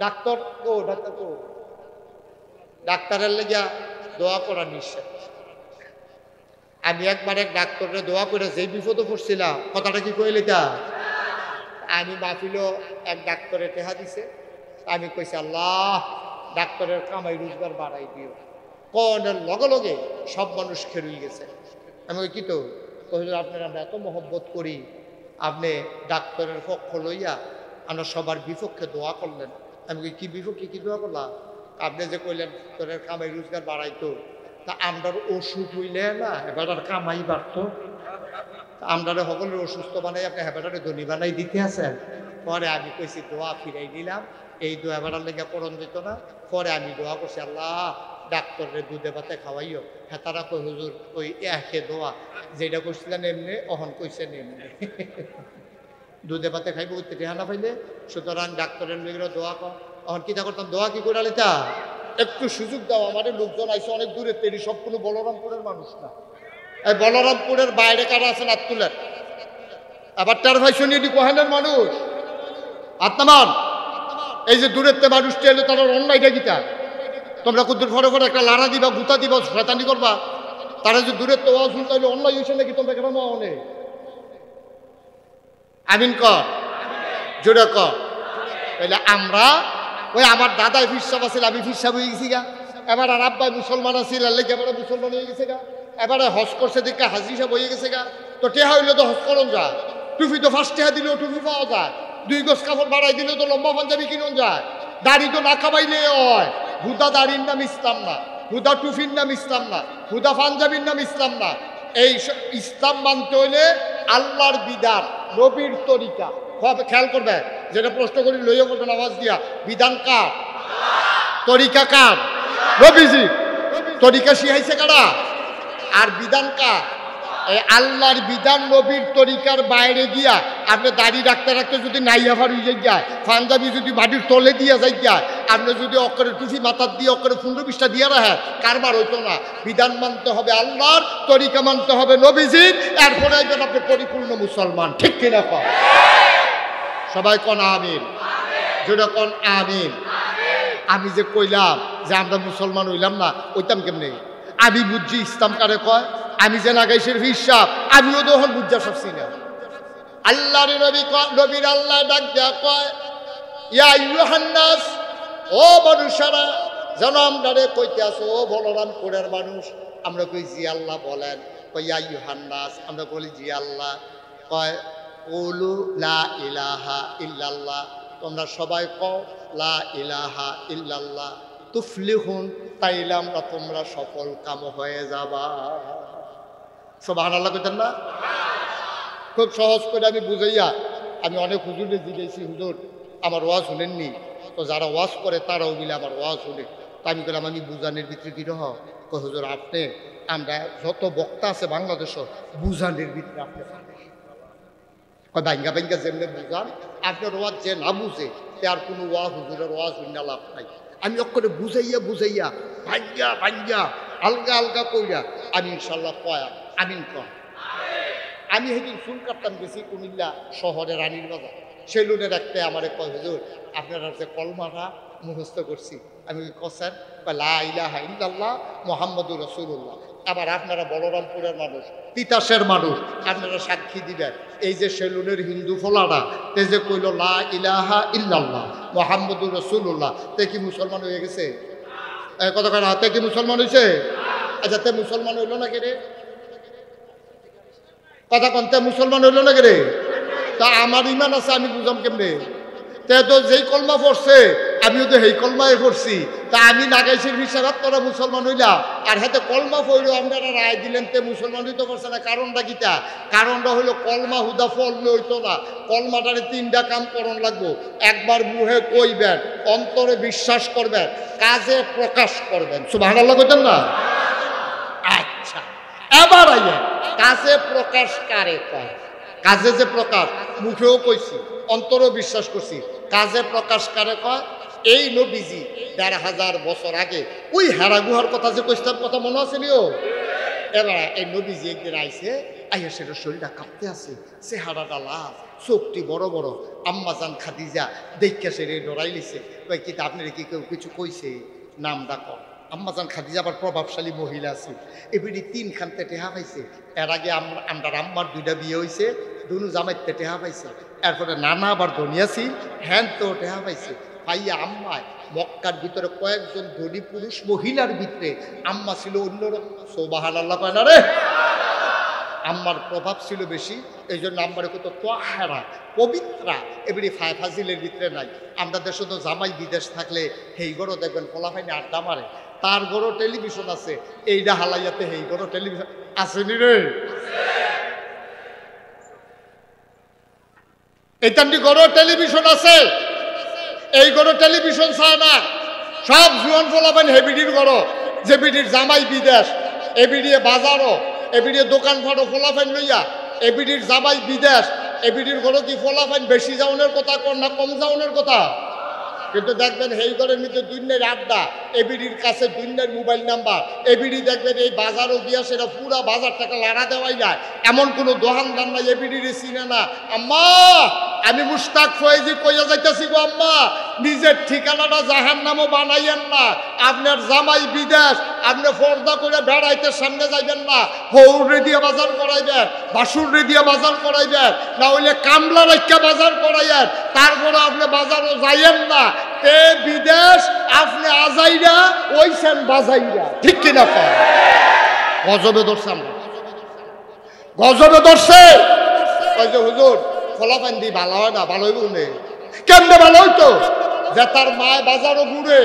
Doctor doctor ডাক্তারের লেগা দোয়া করা নিশ্চয়। আমি একবার এক ডাক্তারের দোয়া করে যেই বিপদে পড়ছিলাম, কথাটা কি কইলে তা আমি মাহফিল এক ডাক্তারের টেহা দিছে, আমি কইছি আল্লাহ ডাক্তারের কামাই রোজগার বাড়াই দিও। কনের লগে লগে সব মানুষ খেরুই গেছে। আমি কি তো কহিল আপনার আমরা এত মহব্বত করি, আপনি ডাক্তারের পক্ষ লইয়া আমরা সবার বিপক্ষে দোয়া করলেন। আমি কি বিপক্ষে কি দোয়া করলাম? আপনি যে কইলেন তোর কামাই রোজগার বাড়াইতো, তা আমরার অসুখ হইলে না এবার আর কামাই বাড়তো, আমরা সকলের অসুস্থ বানাই আপনি হেবাটারে ধনী বানাই দিতে আছেন। পরে আমি কইছি দোয়া ফিরাই দিলাম, এই দোয়া বেড়ার লেগে পড়ন যেত না। পরে আমি দোয়া করছি আল্লাহ ডাক্তারের দুধে ভাতে খাওয়াইও। হ্যাঁ তারা কই হুজুর ওই একে দোয়া যেটা করছিলেন এমনি অহন কইছেন এমনি দুধে ভাতে খাইব উঠতে টেহা না পাইলে, সুতরাং ডাক্তারের লেগে দোয়া কর। অহন কিতা করতাম দোয়া কি করে তা একটু সুযোগ দাও, আমাদের লোকজন আইসে অনেক দূরে, তেরি সব কোনো বলরামপুরের মানুষ না। এই বলরামপুরের বাইরে কারা আছেন হাত তুলেন। আবার তার ভাই শুনি কোহানের মানুষ আত্মামান, এই যে দূরের তে মানুষটি এলো তারা অন্যায়টা গীতা তোমরা কুদ্দুর ফরে ফরে একটা লাড়া দিবা গুতা দিবা শয়তানি করবা, তারা যে দূরের তো শুনতে হইলে অন্যায় হয়েছে নাকি তোমরা কেন মনে আমিন কর জোরে কর। তাহলে আমরা ওই আমার দাদাই ফিরসাব আছিল, আমি ফিরসাব হয়ে গেছি গা। এবার আর আব্বাই মুসলমান আছিল, আল্লাহ এবারে মুসলমান হয়ে গেছে গা। এবারে হজ করছে দেখে হাজি সাহেব হয়ে গেছে গা। তো টেহা হইলে তো হজ করন যায়, টুপি তো ফার্স্ট টেহা দিলেও টুপি পাওয়া যায়, 2 গজ কাপড় বাড়াই দিলেও তো লম্বা পাঞ্জাবি কিনন যায়। দাড়ি তো না খাবাইলে হয়। হুদা দাড়ির নাম ইসলাম না, হুদা টুফির নাম ইসলাম না, হুদা পাঞ্জাবির নাম ইসলাম না। এই ইসলাম মানতে হইলে আল্লাহর বিধান নবীর তরিকা খেয়াল করবে। যেটা প্রশ্ন করি লইয়া করবেন আওয়াজ দিয়া, বিধান কার? তরিকা কার? নবীজি। তরিকা শিখাইছে কারা? আর বিধান কার? আল্লাহর বিধান নবীর তরিকার বাইরে গিয়া আপনি দাড়ি রাখতে রাখতে যদি নাইয়াভার হয়ে যায়, পাঞ্জাবি যদি মাটির তলে দিয়ে যাই যায়, আপনি যদি অক্ষরে টুফি মাথার দিয়ে অক্ষরে 15-20টা দিয়ে রাখেন, কারবার হইতো না। বিধান মানতে হবে আল্লাহর, তরিকা মানতে হবে নবীজির, এরপরে আপনি পরিপূর্ণ মুসলমান। ঠিক কিনা কন? সবাই কন আমিন, যেটা কন আমিন। আমি যে কইলাম যে আমরা মুসলমান হইলাম না, ওইতাম কেমনে? আমি বুঝছি ইসলাম কারে কয়। আমি যে লাগাইছেন হিসাব, আমিও তখন বুঝা সবছি না। আল্লাহর নবী নবীর আল্লাহ ডাক দেয়া কয় ইয়া আইয়ুহান নাস, ও মানুষেরা, যেন আমরা কইতে আসো ও বলরামপুরের মানুষ। আমরা কই জি আল্লাহ বলেন। কই ইয়া আইয়ুহান নাস, আমরা বলি জি আল্লাহ। কয় কুলু লা ইলাহা ইল্লাল্লাহ, তোমরা সবাই কও লা ইলাহা ইল্লাল্লাহ তুফলিহুন, তাইলে আমরা তোমরা সফল কাম হয়ে যাবা। সুবহানাল্লাহ কইতেন না? খুব সহজ করে আমি বুঝাইয়া, আমি অনেক হুজুরে জিজ্ঞেসি হুজুর আমার ওয়াজ শুনেননি? তো যারা ওয়াজ করে তারাও মিলে আমার ওয়াজ শুনে। তা আমি বললাম আমি বুঝানের ভিতরে কি রহ? হুজুর আপনি, আমরা যত বক্তা আছে বাংলাদেশও বুঝানের ভিতরে আপনি ভাঙ্গা ভাঙ্গা যেমনি বুঝান, আপনার ওয়াজ যে না বুঝে তার কোনো ওয়াজ হুজুরের ওয়াজ হইনা লাভ নাই। আমি অক্ষরে বুঝাইয়া বুঝাইয়া ভাঙ্গা ভাঙ্গা আলগা আলগা কইরা আমি ইনশাল্লাহ কয়া আমিন কর। আমি সেদিন চুল কাটতাম গেছি কুমিল্লা শহরে রানীর বাজার, সেলুনের একটা আমারে কয় হুজুর আপনারা যে কলমাটা মুখস্থ করছি। আমি কছেন লা ইলাহা ইল্লাল্লাহ মুহাম্মাদুর রাসূলুল্লাহ। আবার আপনারা বলরামপুরের মানুষ, তিতাসের মানুষ, আপনারা সাক্ষী দিবেন এই যে সেলুনের হিন্দু ফোলাটা তে যে কইল লা ইলাহা ইল্লাল্লাহ মুহাম্মাদুর রাসূলুল্লাহ, তে কি মুসলমান হয়ে গেছে? কথা কয় না, তে কি মুসলমান হয়েছে? আচ্ছা তে মুসলমান হইল না কে রে? কথা কনতে মুসলমান হইল না কে রে? তা আমার ইমান আছে, আমি বুঝাম কেমনে? তে তো যেই কলমা পড়ছে আমিও তো সেই কলমায় পড়ছি। তা আমি নাগাইছির হিসাব তোরা মুসলমান হইলাম, আর হাতে কলমা পড়লো আপনারা রায় দিলেন তে মুসলমান হইতে পারছে না। কারণটা কিতা? কারণটা হইলো কলমা হুদা ফললে হইতো না। কলমাটারে 3টা কাম করণ লাগবো। একবার মুহে কইবেন, অন্তরে বিশ্বাস করবেন, কাজে প্রকাশ করবেন। সুবহানাল্লাহ কইতেন না? আচ্ছা এবার আইয়া কাজে প্রকাশ কারে কয়? কাজে যে প্রকাশ, মুখেও কইছি অন্তরেও বিশ্বাস করছি, কাজে প্রকাশ কারে কয়? এই নবীজি 1500 বছর আগে ওই হেরা গুহার কথা যে কইতাম, কথা মনে আছে নিও? এবার এই নবীজি একদিন আইছে আইয়া সেটা শরীরটা কাঁপতে আছে, চেহারাটা লাল, চোখটি বড় বড়। আম্মাজান খাদিজা দেখে সে ডরাই লিছে, কই কি আপনার কি কেউ কিছু কইছে? নাম ডাক। আম্মাজান খাদিজা আবার প্রভাবশালী মহিলা আছে, এবারে 3 খানতে টেহা পাইছে। এর আগে আমরা আম্মার 2টা বিয়ে হয়েছে, দুনু জামাইতে টেহা পাইছে। এরপরে নানা আবার ধনিয়াছি, হ্যান তো টেহা পাইছে। পাইয়া আম্মায় মক্কার ভিতরে কয়েকজন ধনী পুরুষ মহিলার ভিতরে আম্মা ছিল অন্যরকম। সুবহানাল্লাহ কয় না রে? আম্মার প্রভাব ছিল বেশি, এই জন্য আম্মারে কত তোহারা, পবিত্রা, এবারে ফাজিলের ভিতরে নাই। আমরা দেশে তো জামাই বিদেশ থাকলে হেই গড়ও দেখবেন পোলাপাইনে আড্ডা মারে, তার গড়ও টেলিভিশন আছে, এইটা হালাইয়াতে হেই গড়ও টেলিভিশন আসেনি রে? এইটান্টি গড়ও টেলিভিশন আছে, এই গড়ও টেলিভিশন চায় না। সব জুয়ান পোলাপাইন হেবিডির গড়, যে বিডির জামাই বিদেশ, এবিডিয়ে বাজারও, এবিডিয়ে দোকান ফাটো ফোলাফাইন লইয়া, এবিডির জামাই বিদেশ, এবিডির ঘরে কি ফোলাফাইন বেশি যাওনের কথা কর না কম যাওনের কথা? কিন্তু দেখবেন এই ঘরের মধ্যে দুনিয়ার আড্ডা, এবিডির কাছে দুনিয়ার মোবাইল নাম্বার, এবিডি দেখবেন এই বাজারও গিয়া সেটা পুরা বাজার টাকা লাড়া দেওয়াই যায়, এমন কোনো দোকানদার নাই এবিডির চিনে না। আম্মা আমি মুশতাক ফয়েজি কইয়া যাইতেছি গো আম্মা, নিজের ঠিকানাটা জাহান্নামও বানাইয়েন না। আপনার জামাই বিদেশ, আপনি পর্দা করে বেড়াইতে সামনে যাইবেন না, হৌরে দিয়ে বাজার করাইবেন, বাসুরে দিয়ে বাজার করাইবেন, না হইলে কামলা রাখা বাজার করাইয়েন, তারপরে আপনি বাজারও যাইয়েন না। তে বিদেশ আপনি আজাইরা ওইছেন বাজাইরা, ঠিক কিনা? গজবে ধরছে, আমরা গজবে ধরছে। ওই যে হুজুর ফলাফান দি ভালো হয় না, ভালো হইব নে? কেমনে ভালো হইতো? যে তার মায় বাজারও ঘুরে,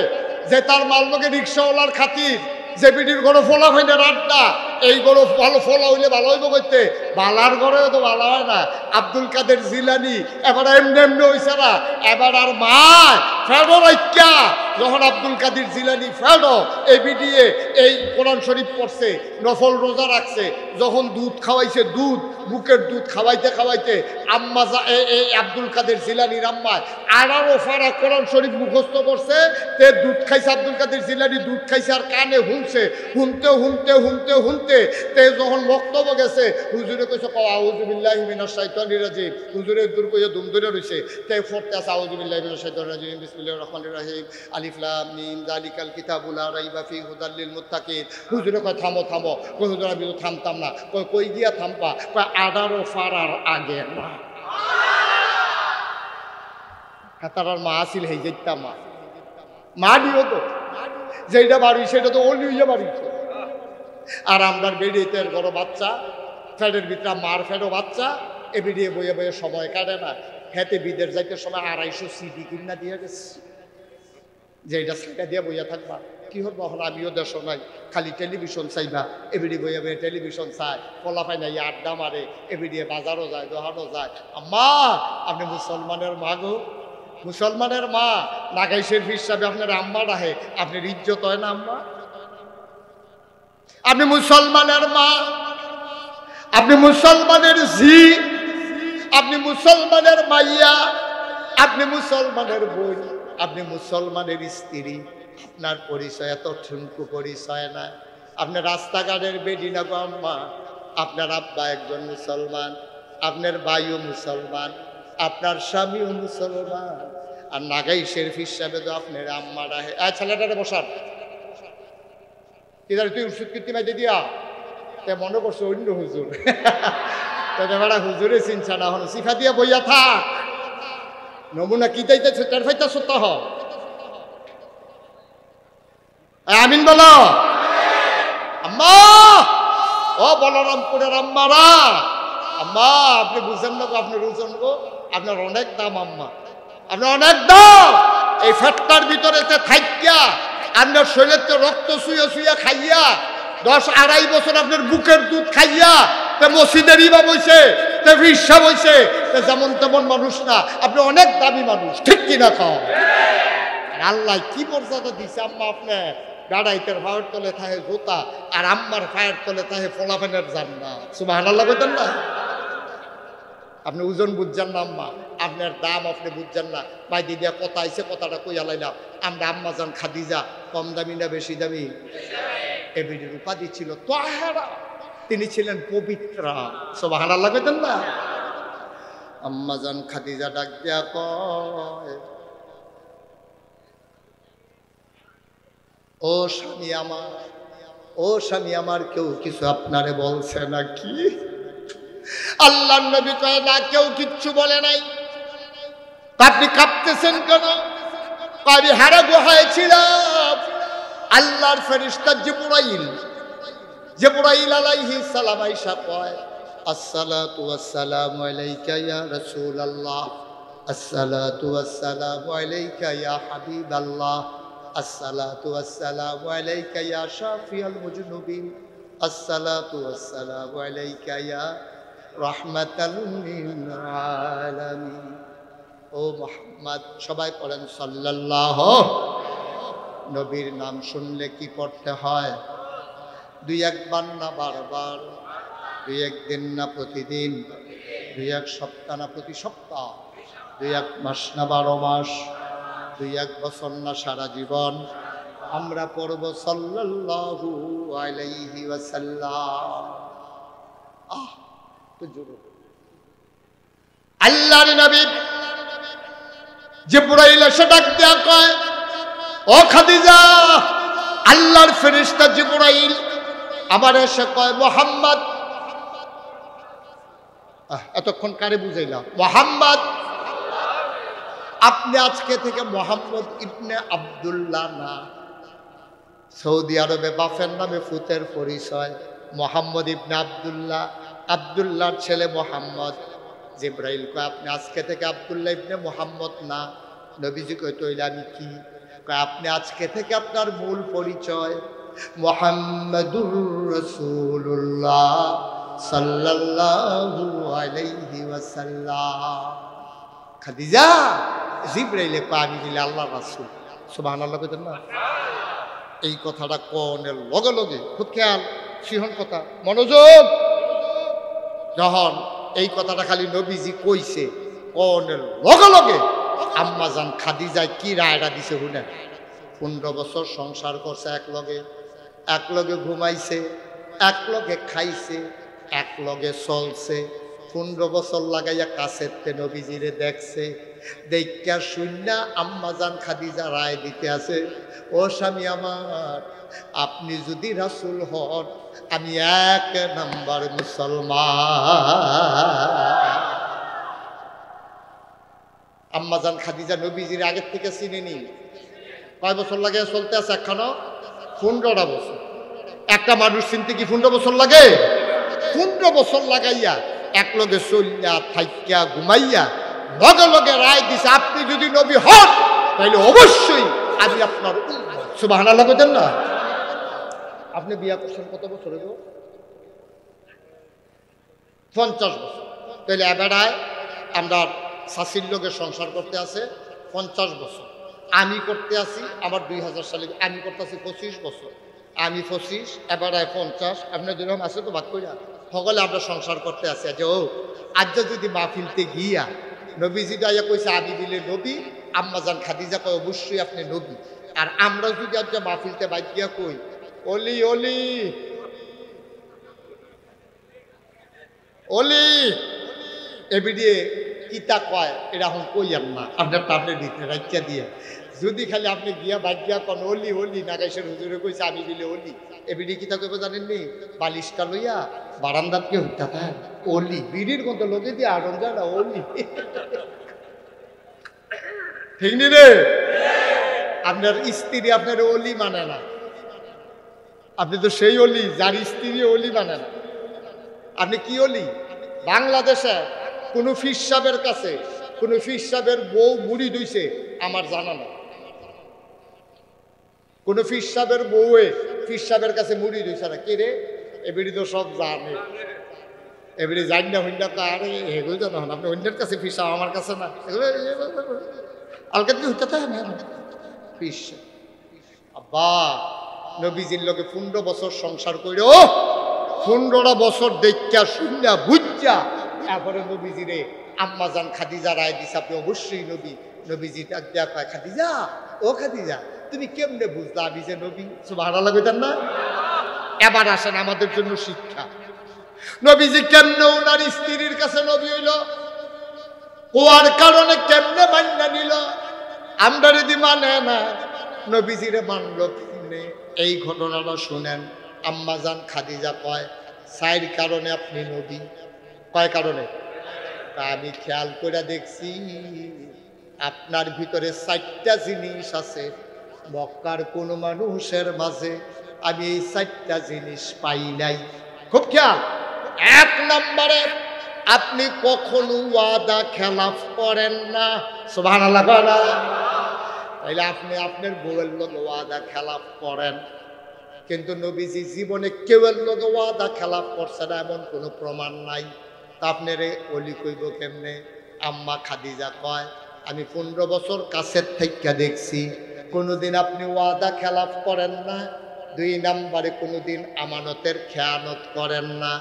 যে তার মাল লোকে রিক্সাওয়ালার খাতির, যে বিডির ঘরে ফোলা ফাইনের আড্ডা, এই গরো ভালো ফোলা হইলে ভালো হইব করতে, বালার ঘরেও তো ভালো হয় না। আব্দুল কাদের জিলানি এবার এমনি এমনি হয়েছে না, এবার আর মায় ফেরো রাইকা যখন আব্দুল কাদের জিলানি ফেরো এই বিডিয়ে এই কোরআন শরীফ পড়ছে, নফল রোজা রাখছে, যখন দুধ খাওয়াইছে, দুধ বুকের দুধ খাওয়াইতে খাওয়াইতে আম্মা এই আব্দুল কাদের জিলানির আম্মায় 18 ফারা কোরআন শরীফ মুখস্থ করছে। তে দুধ খাইছে, আব্দুল কাদের জিলানি দুধ খাইছে আর কানে শুনছে, শুনতে শুনতে শুনতে শুনতে তে যখন বক্তব্য গেছে, হুজুরে কইছে আউযু বিল্লাহি মিনাশ শাইতানির রাজিম, হুজুরে দূর কইয়া দুম ধরে রইছে, তে পড়তে আছে আউযু বিল্লাহি মিনাশ শাইতানির রাজিম, বিসমিল্লাহির রহমানির রহিম, আলিফ লাম মিম যালিকাল কিতাবু লা রাইবা ফিহি হুদাল লিল মুত্তাকিন। হুজুরে কয় থামো থামো, কই হুজুর আমি তো থামতাম না, কই গিয়া থামবা? কয় 18 ফারার আগে না। তার মা আসিল হেই যেতাম মা দিও তো, যেটা বাড়ি সেটা তো অলি হইয়া বাড়িছে। আর আমরা বেরিয়েতে বড় বাচ্চা, ফ্যাটের ভিতরে মার ফেরো বাচ্চা, এ বেরিয়ে বইয়ে বইয়ে সময় কাটে না। হেতে বিদেশ যাইতে সময় 250 সিডি কিনা দিয়ে গেছে, যে এটা সেটা দিয়ে বইয়া থাকবা। কি হবো এখন? আমিও দেশ নাই, খালি টেলিভিশন চাইবা, এবিডি বইয়া বইয়া টেলিভিশন চাই, ফলাফাই নাই, আড্ডা মারে, এবিডিয়ে বাজারও যায়, দোহানো যায়। আম্মা আপনি মুসলমানের মা গো, মুসলমানের মা, নাগাইশের হিসাবে আপনার আম্মা রাহে, আপনার ইজ্জত হয় না আম্মা? আপনি মুসলমানের মা, আপনি মুসলমানের ঝি, আপনি মুসলমানের মাইয়া, আপনি মুসলমানের বোন, আপনি মুসলমানের স্ত্রী, আপনার পরিচয় এত ঠুনকু পরিচয় না। আপনার রাস্তাঘাটের বেডি না গো আম্মা, আপনার আব্বা একজন মুসলমান, আপনার ভাইও মুসলমান, আপনার স্বামীও মুসলমান, আর নাগাইশের হিসাবে তো আপনার আম্মা রাহে। ছেলেটারে বসান, তুই ওষুধ কীর্তি মাইতে দিয়া তে মনে করছো অন্য হুজুর, বেড়া হুজুরে চিনছা না, হন শিখা দিয়া বইয়া থাক, নমুনা কি যাইতেছে তার ফাইতা সত্য হ। আমিন বলো। আম্মা ও বলরামপুরের আম্মারা, আম্মা আপনি বুঝেন না, আপনার ওজন গো, আপনার অনেক দাম আম্মা, আপনার অনেক দাম। এই ফ্যাটটার ভিতরে থাইকা আপনার শরীরের রক্ত শুয়ে শুয়ে খাইয়া 10-2.5 বছর আপনার বুকের দুধ খাইয়া তে মসজিদের ইমাম হইছে, তে হিসাব হইছে, যেমন তেমন মানুষ না, আপনি অনেক দামি মানুষ, ঠিক কিনা খাও? আল্লাহ কি মর্যাদা দিছে আম্মা আপনার। গাড়াইতের ফায়ের তলে থাকে জোতা, আর আম্মার ফায়ের তলে থাকে ফলাফেনের জান্নাত। সুবহানাল্লাহ বলতেন না? আপনি ওজন বুঝছেন না আম্মা, আপনার দাম আপনি বুঝছেন না। ভাই দিদিয়া কথা আইছে, কথাটা কইয়া লাইলাম। আমরা আম্মা জান খাদিজা কম দামি না বেশি দামি? এবিডির উপাধি ছিল তোহারা, তিনি ছিলেন পবিত্রা। সুবহানাল্লাহ কইতেন না? আম্মাজান খাদিজা ডাক দিয়া কয়, ও স্বামী আমার, ও স্বামী আমার, কেউ কিছু আপনারে বলছে নাকি? আল্লাহর নবী কয়, না, কেউ কিচ্ছু বলে নাই। আপনি কাঁপতেছেন কেন? আমি হারা গুহায় ছিলাম। আল্লাহর ফেরেশতা জিবরাইল আলাইহিস সালাম আইসা কয়, আসসালাতু ওয়াসসালামু আলাইকা ইয়া রাসূলুল্লাহ, আসসালাতু ওয়াসসালামু আলাইকা ইয়া হাবিবাল্লাহ, আসসালাতু ওয়াসসালামু আলাইকা ইয়া শাফিয়াল মুজনুবিন, আসসালাতু ওয়াসসালামু আলাইকা ইয়া রাহমাতাল লিল আলামিন। ও মুহাম্মদ, সবাই পড়েন সাল্লাল্লাহু। নবীর নাম শুনলে কি পড়তে হয়? দুই একবার না বারবার, দুই একদিন না প্রতিদিন, দুই এক সপ্তাহ না প্রতি সপ্তাহ, দুই এক মাস না 12 মাস, দুই এক বছর না সারা জীবন আমরা পড়ব সাল্লাল্লাহু আলাইহি ওয়াসাল্লাম। তো জোরে আল্লাহর নবী জিবরাইল এসে ডাক দেয়া কয়, ও খাদিজা, আল্লাহর ফেরেশতা জিবরাইল আবার এসে কয়, মুহাম্মদ। এতক্ষণ কারে বুঝাইলাম? মুহাম্মদ, আপনি আজকে থেকে মোহাম্মদ ইবনে আব্দুল্লাহ না। সৌদি আরবে বাপের নামে ফুতের পরিচয় মোহাম্মদ ইবনে আব্দুল্লাহ, আব্দুল্লাহর ছেলে মোহাম্মদ। জিবরাইল কয়, আপনি আজকে থেকে আব্দুল্লাহ ইবনে মোহাম্মদ না। নবীজি কয়, তইলে আমি কি? কয়, আপনি আজকে থেকে আপনার মূল পরিচয় মুহাম্মাদুর রাসূলুল্লাহ সাল্লাল্লাহু আলাইহি ওয়াসাল্লাম। খাদিজা, জিবরাইলে কয়, আমি দিলে আল্লাহর রাসূল। সুবহানাল্লাহ কইতেন না? এই কথাটা কোনের লগে লগে, খুব খেয়াল, সিহন কথা, মনোযোগ। যখন এই কথাটা খালি নবীজি কইছে, কোনের লগে লগে আম্মাজান খাদিজায় কি রায়টা দিছে শুনেন। 15 বছর সংসার করছে এক লগে ঘুমাইছে, এক লগে খাইছে, এক লগে চলছে। 15 বছর লাগাইয়া কাছেতে নবীজিরে দেখছে। দেখা শুননা আম্মাজান খাদিজা রায় দিতে আছে, ও স্বামী আমার, আপনি যদি রাসূল হন, আমি 1 নাম্বার মুসলমান। আম্মাজান খাদিজা নবীজির আগের থেকে চিনেনি। কয় বছর লাগে চলতে আছে? এখনো 15টা বছর। একটা মানুষ চিনতে কি 15 বছর লাগে? 15 বছর লাগাইয়া এক লগে চলিয়া থাইকা ঘুমাইয়া লগে লগে রায় দিছে, আপনি যদি নবী হন তাহলে অবশ্যই আমি আপনার উম্মত। সুবহানাল্লাহ কইতেন না? আপনি বিয়া করছেন কত বছর হইল? 50 বছর। তাহলে এবারায় আমরা শাশির লোকের সংসার করতে আছে 50 বছর। আমি করতে আছি আমার 2000 সালে, আমি করতে আছি 25 বছর। আমি 25, এবারায় 50, আপনার যেরকম আছে তো ভাগ কইরা সকলে আমরা সংসার করতে আছি। যে ও আজ যদি মাহফিলতে গিয়া নবীজি আইয়া কইছে আমি দিলে নবী, আম্মাজান খাদিজা কয় অবশ্যই আপনি নবী। আর আমরা যদি আজ মাহফিলতে বাইক গিয়া কই অলি অলি অলি এবিডিয়ে ইতা কয়, এরকম কইয়াম না, আপনার টাবলে দিতে রাখিয়া দিয়া। যদি খালি আপনি গিয়া বাজ্যা কন অলি অলি, নাগাইশের হুজুরে কইছে আমি দিলে অলি, এবিডি কিতা কইব জানেননি? বালিশটা লইয়া বারান্দাত কে উঠতে থাকে অলি, বিড়ির মতো লোকে দিয়ে আড়ন যায় না অলি। ঠিক নি রে? আপনার স্ত্রী আপনার অলি মানে না, আপনি তো সেই অলি যার স্ত্রী অলি মানে না। আপনি কি অলি? বাংলাদেশে কোন ফির সাহেবের কাছে কোন ফির সাহেবের বউ মুড়ি দইছে আমার জানা না। কোন ফির সাহেবের বউয়ে ফির সাহেবের কাছে মুড়ি দইছে না। কে রে? এবিডি তো সব জানে, এবিডি জানি না হইনা আরে এগুলো জানো না, আপনি অন্যের কাছে ফির সাহেব, আমার কাছে না। এগুলো আলকাত কি হইতে থাকে না ফির সাহেব। আব্বা নবীজির লোকে 15 বছর সংসার কইরো, 15টা বছর দেখা শুনলা বুঝা এরপরে নবীজিরে আম্মাজান খাদিজা রায় দিছে আপনি অবশ্যই নবী। নবীজি ডাক দেয়া কয়, খাদিজা, ও খাদিজা, তুমি কেমনে বুঝলা আমি যে নবী? সুবহানাল্লাহ কইতেন না? এবার আসেন আমাদের জন্য শিক্ষা। নবীজি কেমনে ওনার স্ত্রীর কাছে নবী হইল, কোয়ার কারণে কেমনে মান্না নিল, আমরা যদি মানে না নবীজিরে মানল কেমনে? এই ঘটনাটা শুনেন। আম্মাজান খাদিজা কয়, 4 কারণে আপনি নবী। কয় কারণে? আমি খেয়াল করে দেখছি আপনার ভিতরে 4টা জিনিস আছে, মক্কার কোন মানুষের মাঝে আমি এই 4টা জিনিস পাই নাই। খুব খেয়াল। 1 নম্বরে, আপনি কখনো ওয়াদা খেলাফ করেন না। সুবহানাল্লাহ। তাইলে আপনি আপনার বউয়ের লোক ওয়াদা খেলাফ করেন, কিন্তু নবীজি জীবনে কেউয়ের লোক ওয়াদা খেলাফ করছে না এমন কোনো প্রমাণ নাই। তা আপনার অলি কইব কেমনে? আম্মা খাদিজা কয়, আমি 15 বছর কাছের থেকে দেখছি কোনোদিন আপনি ওয়াদা খেলাফ করেন না। 2 নম্বরে কোনোদিন আমানতের খেয়ানত করেন না।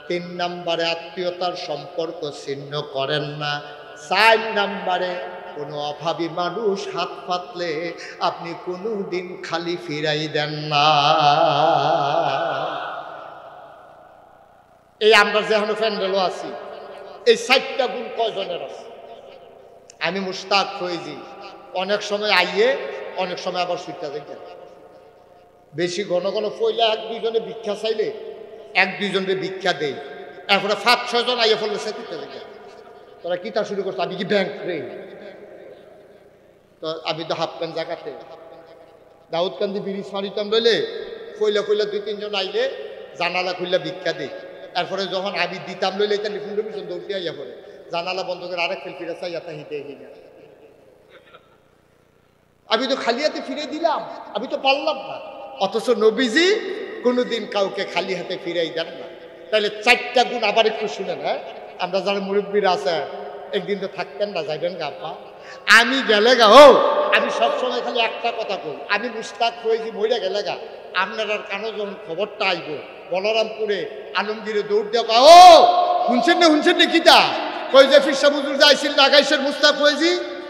3 নম্বরে আত্মীয়তার সম্পর্ক ছিন্ন করেন না। 4 নম্বরে কোনো অভাবী মানুষ হাত পাতলে আপনি কোনোদিন খালি ফিরাই দেন না। এই আমরা যেখানে প্যান্ডেলও আছি, এই 4টা গুণ কয়জনের আছে? আমি মুশতাক ফৈজি অনেক সময় আইয়ে, অনেক সময় আবার সুইটা দেখেন। বেশি ঘন ঘন ফইলে 1-2 জনে ভিক্ষা চাইলে 1-2 জনকে ভিক্ষা দেই, এরপরে 5-6 জন আইয়ে ফেললে সে কিতা দেখেন। তোরা কিতা শুরু করছো? আমি কি ব্যাংক রে? তো আমি তো হাফ প্যান্ট জায়গাতে দাউদকান্দি ব্রিজ ফারিতাম রইলে ফইলা 2-3 জন আইলে জানালা খুললা ভিক্ষা দেই। এরপরে যখন আমি দিতাম লইলে তাহলে ফুন্ড পিছন দৌড়তে আইয়া পড়ে, জানালা বন্ধ করে আরেক ফেল ফিরে চাই এত হিতে হিনে। আমি তো খালি হাতে ফিরে দিলাম, আমি তো পারলাম না। অথচ নবীজি কোনোদিন কাউকে খালি হাতে ফিরাই দেন না। তাহলে 4টা গুণ আবার একটু শুনেন। হ্যাঁ, আমরা যারা মুরব্বীরা আছে, একদিন তো থাকতেন না, যাইবেন গা আপা। আমি গেলে গা আমি সবসময় খালি একটা কথা কই, আমি মুশতাক হয়েছি মইরা গেলে গা আপনার আর কানো যখন খবরটা আইব বলরামপুরে আলমগীরে দৌড় দেওয়া, শুনছেন না কিতা কই যে ফিরসা হুজুর যাইছিল নাগাইশের মুশতাক হয়েছি।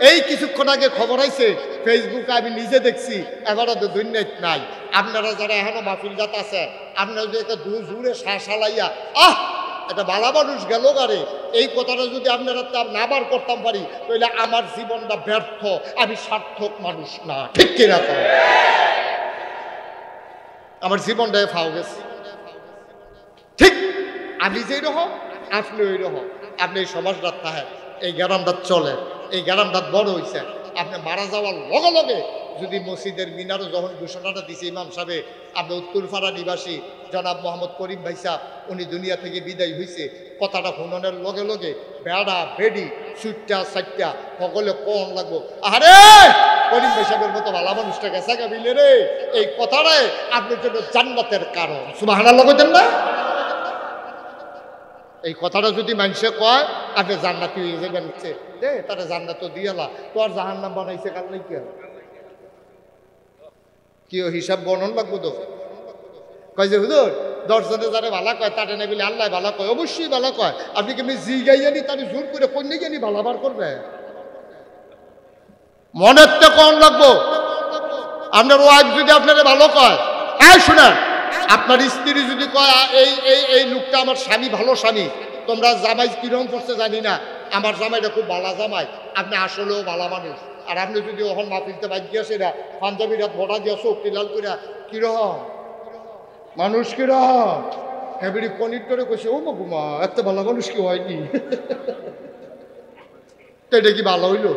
এই কিছুক্ষণ আগে খবর আইছে ফেসবুকে, আমি নিজে দেখছি। এবারও তো দুর্নীতি নাই। আপনারা যারা এখনো মাহফিল জাত আছে, আপনারা যদি একটা জুড়ে শালাইয়া এটা বালা মানুষ গেল গারে, এই কথাটা যদি আপনারা না বার করতাম পারি, তাহলে আমার জীবনটা ব্যর্থ, আমি সার্থক মানুষ না। ঠিক কিনা? আমার জীবনটাই ফাও গেছে। ঠিক আমি যেই রকম আপনি ওই রকম। আপনি এই সমাজটার তাহের, এই গ্রামটা চলে, এই গ্রামটা বড় হয়েছে। আপনি মারা যাওয়ার লগে লগে যদি মসজিদের মিনারও যখন ঘোষণাটা দিছে ইমাম সাহেব, আপনি উত্তরপাড়া নিবাসী জনাব মোহাম্মদ করিম ভাই সাহেব, উনি দুনিয়া থেকে বিদায় হয়েছে, কথাটা শুনানোর লগে লগে বেড়া বেডি সুইটটা সাইটটা সকলে কোন লাগবো, আরে করিম ভাই সাহেবের মতো ভালো মানুষটা গেছে গাবিলে রে, এই কথাটাই আপনার জন্য জান্নাতের কারণ। সুবহানাল্লাহ কইতেন না? এই কথাটা যদি মানুষে কয় আপনি জান্নাতি হয়ে যাবেন, দে তারা জান্নাত দিয়ালা, তো আর জাহান্নাম বানাইছে কারণ কি হিসাব বর্ণন লাগবো তো। কয় যে হুজুর 10 জনে যারা ভালা কয় তারে না বলে আল্লাহ ভালা কয়, অবশ্যই ভালা কয়। আপনি কি আমি জি গাইয়ানি তার জোর করে কন্যা জানি ভালাবার করবে? মনের তো কম লাগবো। আপনার ওয়াইফ যদি আপনারা ভালো কয়, হ্যাঁ শোনেন, আপনার স্ত্রী যদি কয় এই লোকটা আমার স্বামী, ভালো স্বামী, তোমরা জামাই কিরকম করছে জানি না, আমার জামাইটা খুব ভালো জামাই, আপনি আসলেও ভালো মানুষ। আর আপনি যদি ওখান মাহফিলতে বাদ দিয়েছে না, পাঞ্জাবি রাত ভরা দিয়ে চোখ লাল করে কিরকম মানুষ, কিরকম হ্যাঁ পনির করে কইছে, ও মা এত ভালো মানুষ কি হয়নি? তো এটা কি ভালো হইল?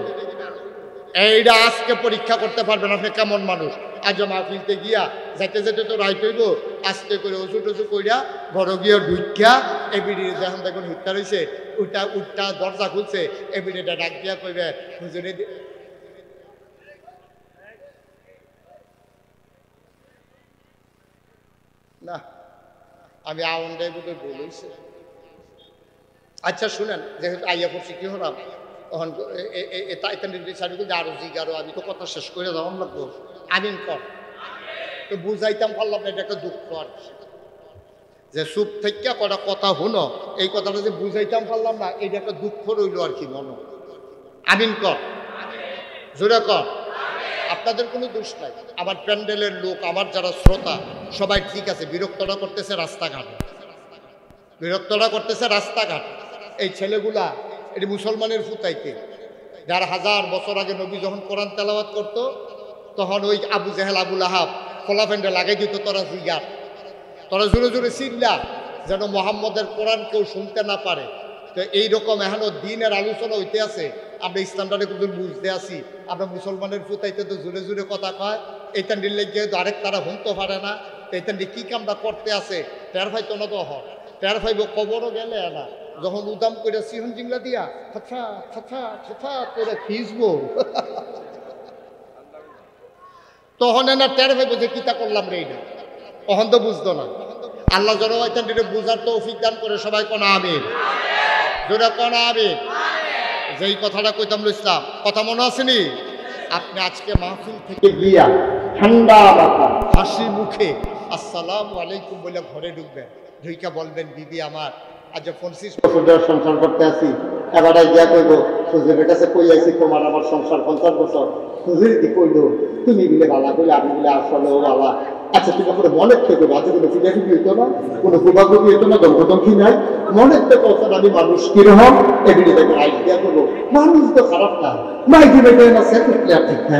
এইটা আজকে পরীক্ষা করতে পারবেন আপনি কেমন মানুষ। আজ মাহফিলতে গিয়া যাইতে যেতে তো রাইট হইব, আস্তে করে ওষুধ টসুধ কইরা ঘর গিয়া ঢুকিয়া এবিডি যখন দেখুন হুট্টা রয়েছে, উঠটা দরজা খুলছে, এবিডিটা ডাক দিয়া কইবে হুজুরে না, আমি আউন্ডাই বোধ হয় বলেছি। আচ্ছা শুনেন, যেহেতু আইয়া পড়ছি কি হলাম তখন আরো জিগারো, আমি তো কথা শেষ করে যাওয়ার লাগবো। আমিন কর তো বুঝাইতাম পারলাম না, এটা একটা দুঃখ আর কি, যে চুপ থেকে কটা কথা শুনো, এই কথাটা যে বুঝাইতাম পারলাম না, এটা একটা দুঃখ রইল আর কি মনে। আমিন কর, জোরে কর। আপনাদের কোনো দোষ নাই, আমার প্যান্ডেলের লোক, আমার যারা শ্রোতা সবাই ঠিক আছে, বিরক্তটা করতেছে রাস্তাঘাট। বীরত্বটা করতেছে রাস্তাঘাট। এই ছেলেগুলা এটি মুসলমানের ফুতাইতে, যার 1000 বছর আগে নবী যখন কোরআন তেলাওয়াত করতো তখন ওই আবু জেহেল আবু লাহাব খোলাফেন্ডে লাগাই দিত, তোরা জিগার, তোরা জোরে জোরে চিল্লা, যেন মোহাম্মদের কোরআন কেউ শুনতে না পারে। তো এইরকম এখনো দিনের আলোচনা হইতে আছে, আমরা ইসলামটাকে কিন্তু বুঝতে আসি। আমরা মুসলমানের ফুতাইতে তো জোরে জোরে কথা কয়, এইটা নিলে গিয়ে আরেক তারা শুনতে পারে না। তো এইটা নিয়ে কী কামটা করতে আছে টের ফাইতো না, তো হয় টের ফাইব কবরও গেলে না, যখন উদাম করে সিহন জিংলা দিয়া ফাথা ফাথা ফাথা করে খিঁচবো তখন না টের ফাইব যে কিতা করলাম রে, না তখন তো বুঝতো না। আল্লাহ জনবাইতান বুঝার তৌফিক দান করে, সবাই কোন আমিন, জোরে কোন আমিন। যেই কথাটা কইতাম ইসলাম, কথা মনে আসেনি? আপনি আজকে মাহফিল থেকে গিয়া ঠান্ডা মাথা হাসি মুখে আসসালামু আলাইকুম বলে ঘরে ঢুকবেন, ঢুইকা বলবেন বিবি আমার আজ 25 বছর সংসার করতে আসি, এবারে গিয়া কইব হুজুরের কাছে কই আইছি তোমার আমার সংসার 50 বছর। হুজুর কি কইল, তুমি বলে বালা কইলে আমি বলে আসলে ও বালা। আচ্ছা তুমি করে মনের থেকে বাজে কোনো ফিটাফিটি হইতো না, কোনো গুবাগুবি হইতো না, দমকি নাই, মনের থেকে অর্থাৎ আমি মানুষ কিরকম এগুলি দেখে আইডিয়া করবো। মানুষ তো খারাপ না, মাইকি বেটে না সে প্লেয়ার ঠিক না,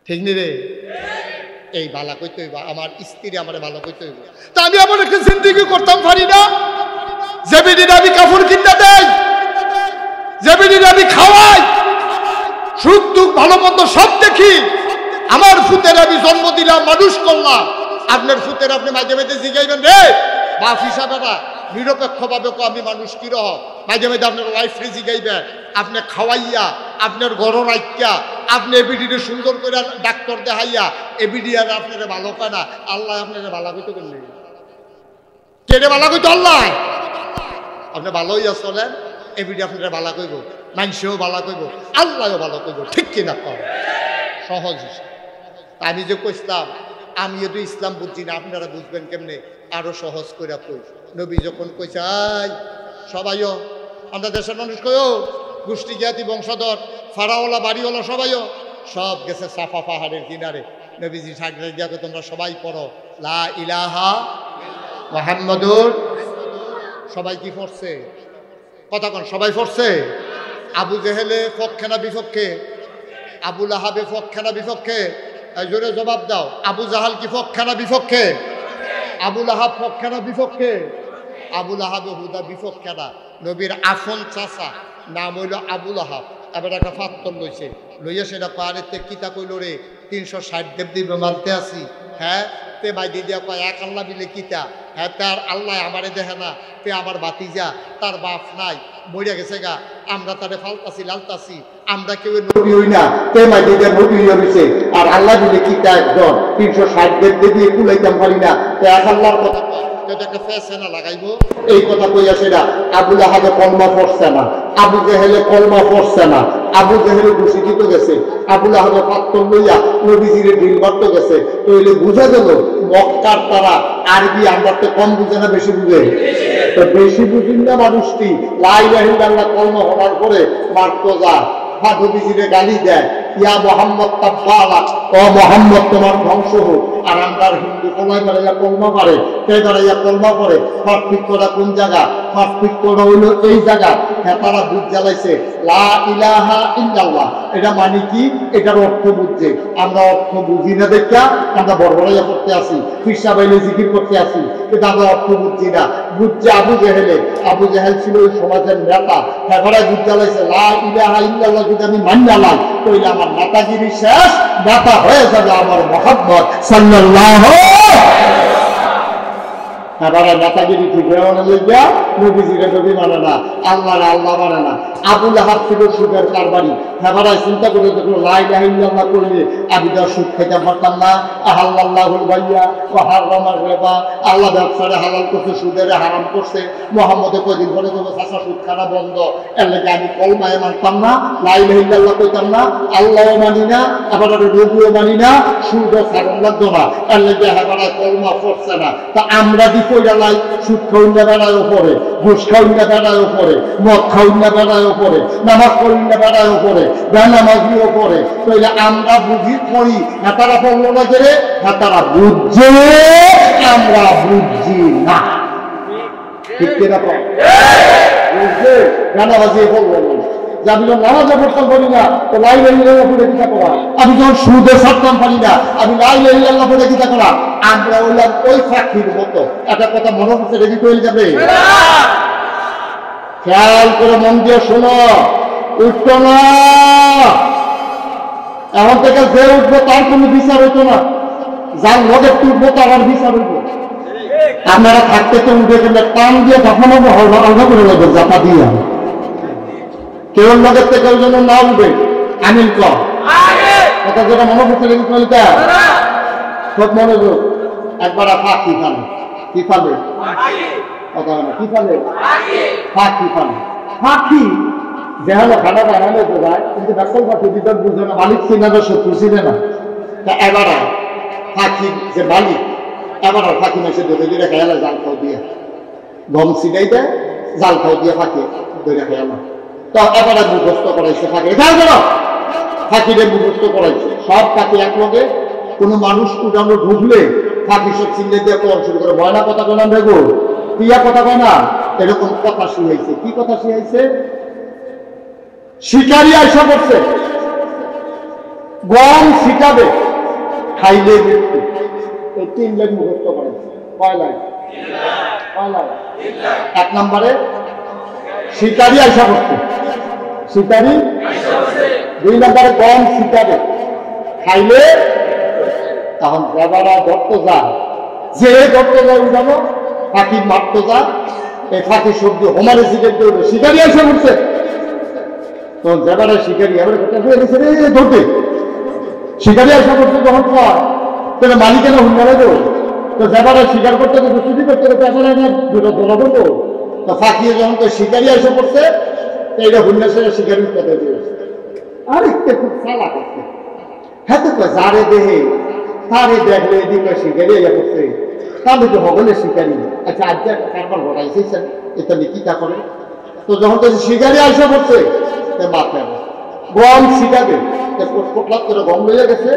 ঠিক নি রে? এই বালা কইতে হইব, আমার স্ত্রী আমার ভালো কইতে হইব। তা আমি এমন একটা জিন্দিগি করতাম পারি না যে বিদিন আমি কাপড় কিনতে দেই, যে বিদিন আমি খাওয়াই, সুখ দুঃখ ভালো মন্দ সব দেখি। আমার ফুতের আমি জন্ম দিলাম, মানুষ করলাম, আপনার ফুতের আপনি মাঝে মাঝে জিগাইবেন রে বাপ হিসাবে না, নিরপেক্ষভাবে আমি মানুষ কিরকম, মাঝে মাঝে আপনার ওয়াইফরে জিগাইবেন, আপনি খাওয়াইয়া, আপনার ঘর রাখিয়া, আপনি এবিডিরে সুন্দর করে ডাক্তার দেখাইয়া এবিডি আর আপনারা ভালো পায় না, আল্লাহ আপনারা ভালো কইতে করলেন, কেটে ভালো কইতো আল্লাহ, আপনি ভালো হইয়া চলেন, এবিডি আপনারা ভালো কইব, মানুষেও ভালো কইব, আল্লাহও ভালো কইব, ঠিক কিনা কর? সহজ। আমি যে কইতাম আমি এতো ইসলাম বুঝছি না, আপনারা বুঝবেন কেমনে? আরো সহজ করে কই। নবী যখন কইছে আই সবাইও, আমরা দেশের মানুষ কইও গোষ্ঠী জ্ঞাতি বংশধর ফাড়াওয়ালা বাড়িওয়ালা সবাইও সব গেছে সাফা পাহাড়ের কিনারে। নবীজি সাগরে দিয়া তোমরা সবাই পড়ো লা ইলাহা মুহাম্মাদুর। সবাই কি পড়ছে? কথা কোন সবাই পড়ছে? আবু জেহেলে পক্ষে না বিপক্ষে? আবু লাহাবে পক্ষে না বিপক্ষে? জোরে জবাব দাও। আবু জাহাল কি পক্ষে না বিপক্ষে? আবু লাহাব পক্ষে না বিপক্ষে? আবু লাহাবে হুদা বিপক্ষে না। নবীর আফন চাচা নাম হইল আবু লাহাব, এবার একটা ফাত্তর লইছে, লইয়া সেটা পাহাড়ের কিতা কইল রে 360 দেব দিবে মানতে আসি। হ্যাঁ তে মাই দিদিয়া কয় এক আল্লাহ বিলে কিতা? হ্যাঁ তার আল্লাহ আমারে দেখে না, তে আমার বাতিজা, তার বাপ নাই, মরিয়া গেছে গা, আমরা তারে ফালতাছি লালতাছি, আমরা কেউ নবী হই না, তে মাই দিদিয়া নবী হইয়া রইছে, আর আল্লাহ বিলে কিতা একজন 360 দেব দেবী কুলাইতাম পারি না, তে এক আল্লাহর কথা একটা ফেসেনা লাগাইবো। এই কথা কইয়া সেটা আবু লাহাবে কলমা পড়ছে না, আবু জেহেলে কলমা পড়ছে না, আবু জেহেলে ঘুষিত গেছে, আবু লাহাবে পাত্তর লইয়া নবীজিরে ঢিল মারত গেছে। তইলে বুঝা গেল মক্কার তারা আরবি আমরা তো কম বুঝে না বেশি বুঝে, তো বেশি বুঝিন না মানুষটি লা ইলাহা ইল্লাল্লাহ কলমা হওয়ার পরে মারতো যা, বা নবীজিরে গালি দেয়, ইয়া মোহাম্মদ তাব্বালা, ও মোহাম্মদ তোমার ধ্বংস হোক। আর আমরা হিন্দু কলাই বেড়াইয়া কলমা পারে, তে বেড়াইয়া কলমা পড়ে। পার্থক্যটা কোন জায়গা? পার্থক্যটা হইল এই জায়গা, হ্যাঁ তারা বুঝ জ্বালাইছে লা ইলাহা ইল্লাল্লাহ, এটা মানে কি? এটার অর্থ বুঝছে, আমরা অর্থ বুঝি না দেখা আমরা বড়বড়াইয়া করতে আসি, ফিরসা বাইলে জিকির করতে আসি, কিন্তু আমরা অর্থ বুঝছি না। বুঝছে আবু জেহেলে, আবু জেহেল ছিল ওই সমাজের নেতা, হ্যাঁ বুঝ জ্বালাইছে লা ইলাহা ইল্লাল্লাহ যদি আমি মান্য লাই তাহলে আমার নেতাগিরি শেষ, নেতা হয়ে যাবে আমার মুহাম্মদ সাল্লাল্লাহু। এবারে নেতাগিরি ঠিক হয়ে লইয়া নবীজিরে নবী মানে না, আল্লাহরে আল্লাহ মানে না। আবু লাহাব ছিল সুদের কারবারি, এবারে চিন্তা করে দেখলো লা ইলাহা ইল্লাল্লাহ করলে আমি তো সুদ খাইতে পারতাম না। আহাল্লাহুল বাইয়া ওয়া হারামার রিবা, আল্লাহ ব্যবসারে হালাল করছে, সুদের হারাম করছে। মুহাম্মদে কয়দিন পরে বলবো চাচা সুদ খানা বন্ধ, এর লাগে আমি কলমায় মানতাম না, লা ইলাহা ইল্লাল্লাহ কইতাম না, আল্লাহও মানি না, এবারে নবীও মানি না, সুদও ছাড়ন লাগতো না, এর লাগে এবারে কলমা পড়ছে না। তা আমরা দি কইরা লাই সুদ খাউন না বেড়ায় ওপরে, ঘুষ খাউন না বেড়ায় ওপরে, মদ খাউন না বেড়ায় ওপরে, নামাজ পড়ুন না বেড়ায় ওপরে, বেনামাজিও ওপরে, তাইলে আমরা বুঝি পড়ি, হ্যাঁ তারা পড়লো না যে রে, হ্যাঁ তারা বুঝছে আমরা বুঝছি না। ঠিক কিনা বুঝছে গানাবাজি বলবো যে আমি যখন নামাজে পড়তাম পারি না তো লাই লাইল্লাহ পড়ে কিতা করা, আমি যখন সুদে ছাড়তাম পারি না আমি লাই লাইল্লাহ পড়ে কিতা করা। আমরা হইলাম ওই ফাঁকির মতো। একটা কথা মনে হচ্ছে রেডি হয়ে যাবে, খেয়াল করে মন দিয়ে শোনো, উঠতো না। এখন থেকে যে উঠবো তার কোনো বিচার হইতো না, যার লগে উঠবো তার বিচার হইতো। আপনারা থাকতে তো উঠে গেলে টান দিয়ে তখন আলাদা করে লাগবে জাপা দিয়ে। কেউ লগের থেকে কেউ যেন না উঠবে। আমিন কর কথা যেটা মনে করছে সব মনোযোগ। একবার ফাঁকি ফালে, কি ফালে কথা না, কি ফালে ফাঁকি ফালে। ফাঁকি যেহালো খানা বানানো তো যায় কিন্তু ডাক্তার পাখি বিধান বুঝে না, মালিক চিনে না, শত্রু চিনে না। তা এবার ফাঁকি যে মালিক এবার ফাঁকি মাসে ধরে ধরে খেয়ালা জাল খাও দিয়ে গম ছিটাই দেয়, জাল খাও দিয়ে ফাঁকি ধরে খেয়ালা। তো এবারে মুখস্থ করাইছে ফাঁকি, ফাঁকিরে মুখস্থ করাইছে সব ফাঁকি একলগে। কোনো মানুষ উঠানো ঢুকলে ফাঁকি সব চিনলে দিয়ে কল শুরু করে, ভয় না কথা কয় না দেখো পিয়া কথা কয় না, এরকম কথা শিখাইছে। কি কথা শিখাইছে? শিকারি আইসা করছে, গম ছিটাবে, খাইলে মৃত্যু। এই 3 লাইন মুখস্থ করেছে। কয় লাইন? এক নম্বরে শিকারি আইসা করছে, শিকারি। 2 নম্বরে গম ছিটাবে, খাইলে তখন বাবারা ধরতো যা, যে ধরতো যায় উঠানো ফাঁকি মারতো যা। এই ফাঁকি শব্দ হোমারে শিকারি করবে, শিকারি আইসা করছে। তখন যাবারা শিকারি এবার ধরতে শিকারি আশা করতে যখন পায় তাহলে মালিকের হুন্ডা লাগো। তো যাবারা শিকার করতে চুরি করতে দুটো ধরা দেবো। তো ফাঁকিয়ে যখন তো শিকারি এসে পড়ছে এইটা হুন্ডার সাথে শিকারি কথা দিয়েছে। আরেকটা খুব চালাক আছে, হ্যাঁ তো যারে দেহে তারে দেখলে এদিকে শিকারি এসে পড়ছে, তাহলে তো হবলে শিকারি। আচ্ছা আজকে একটা কারবার ঘটাইছেন, এটা কি তা করে। তো যখন তো শিকারি এসে পড়ছে মাথা গম ছিটাবে, পোটলাপ করে গম লইয়া গেছে,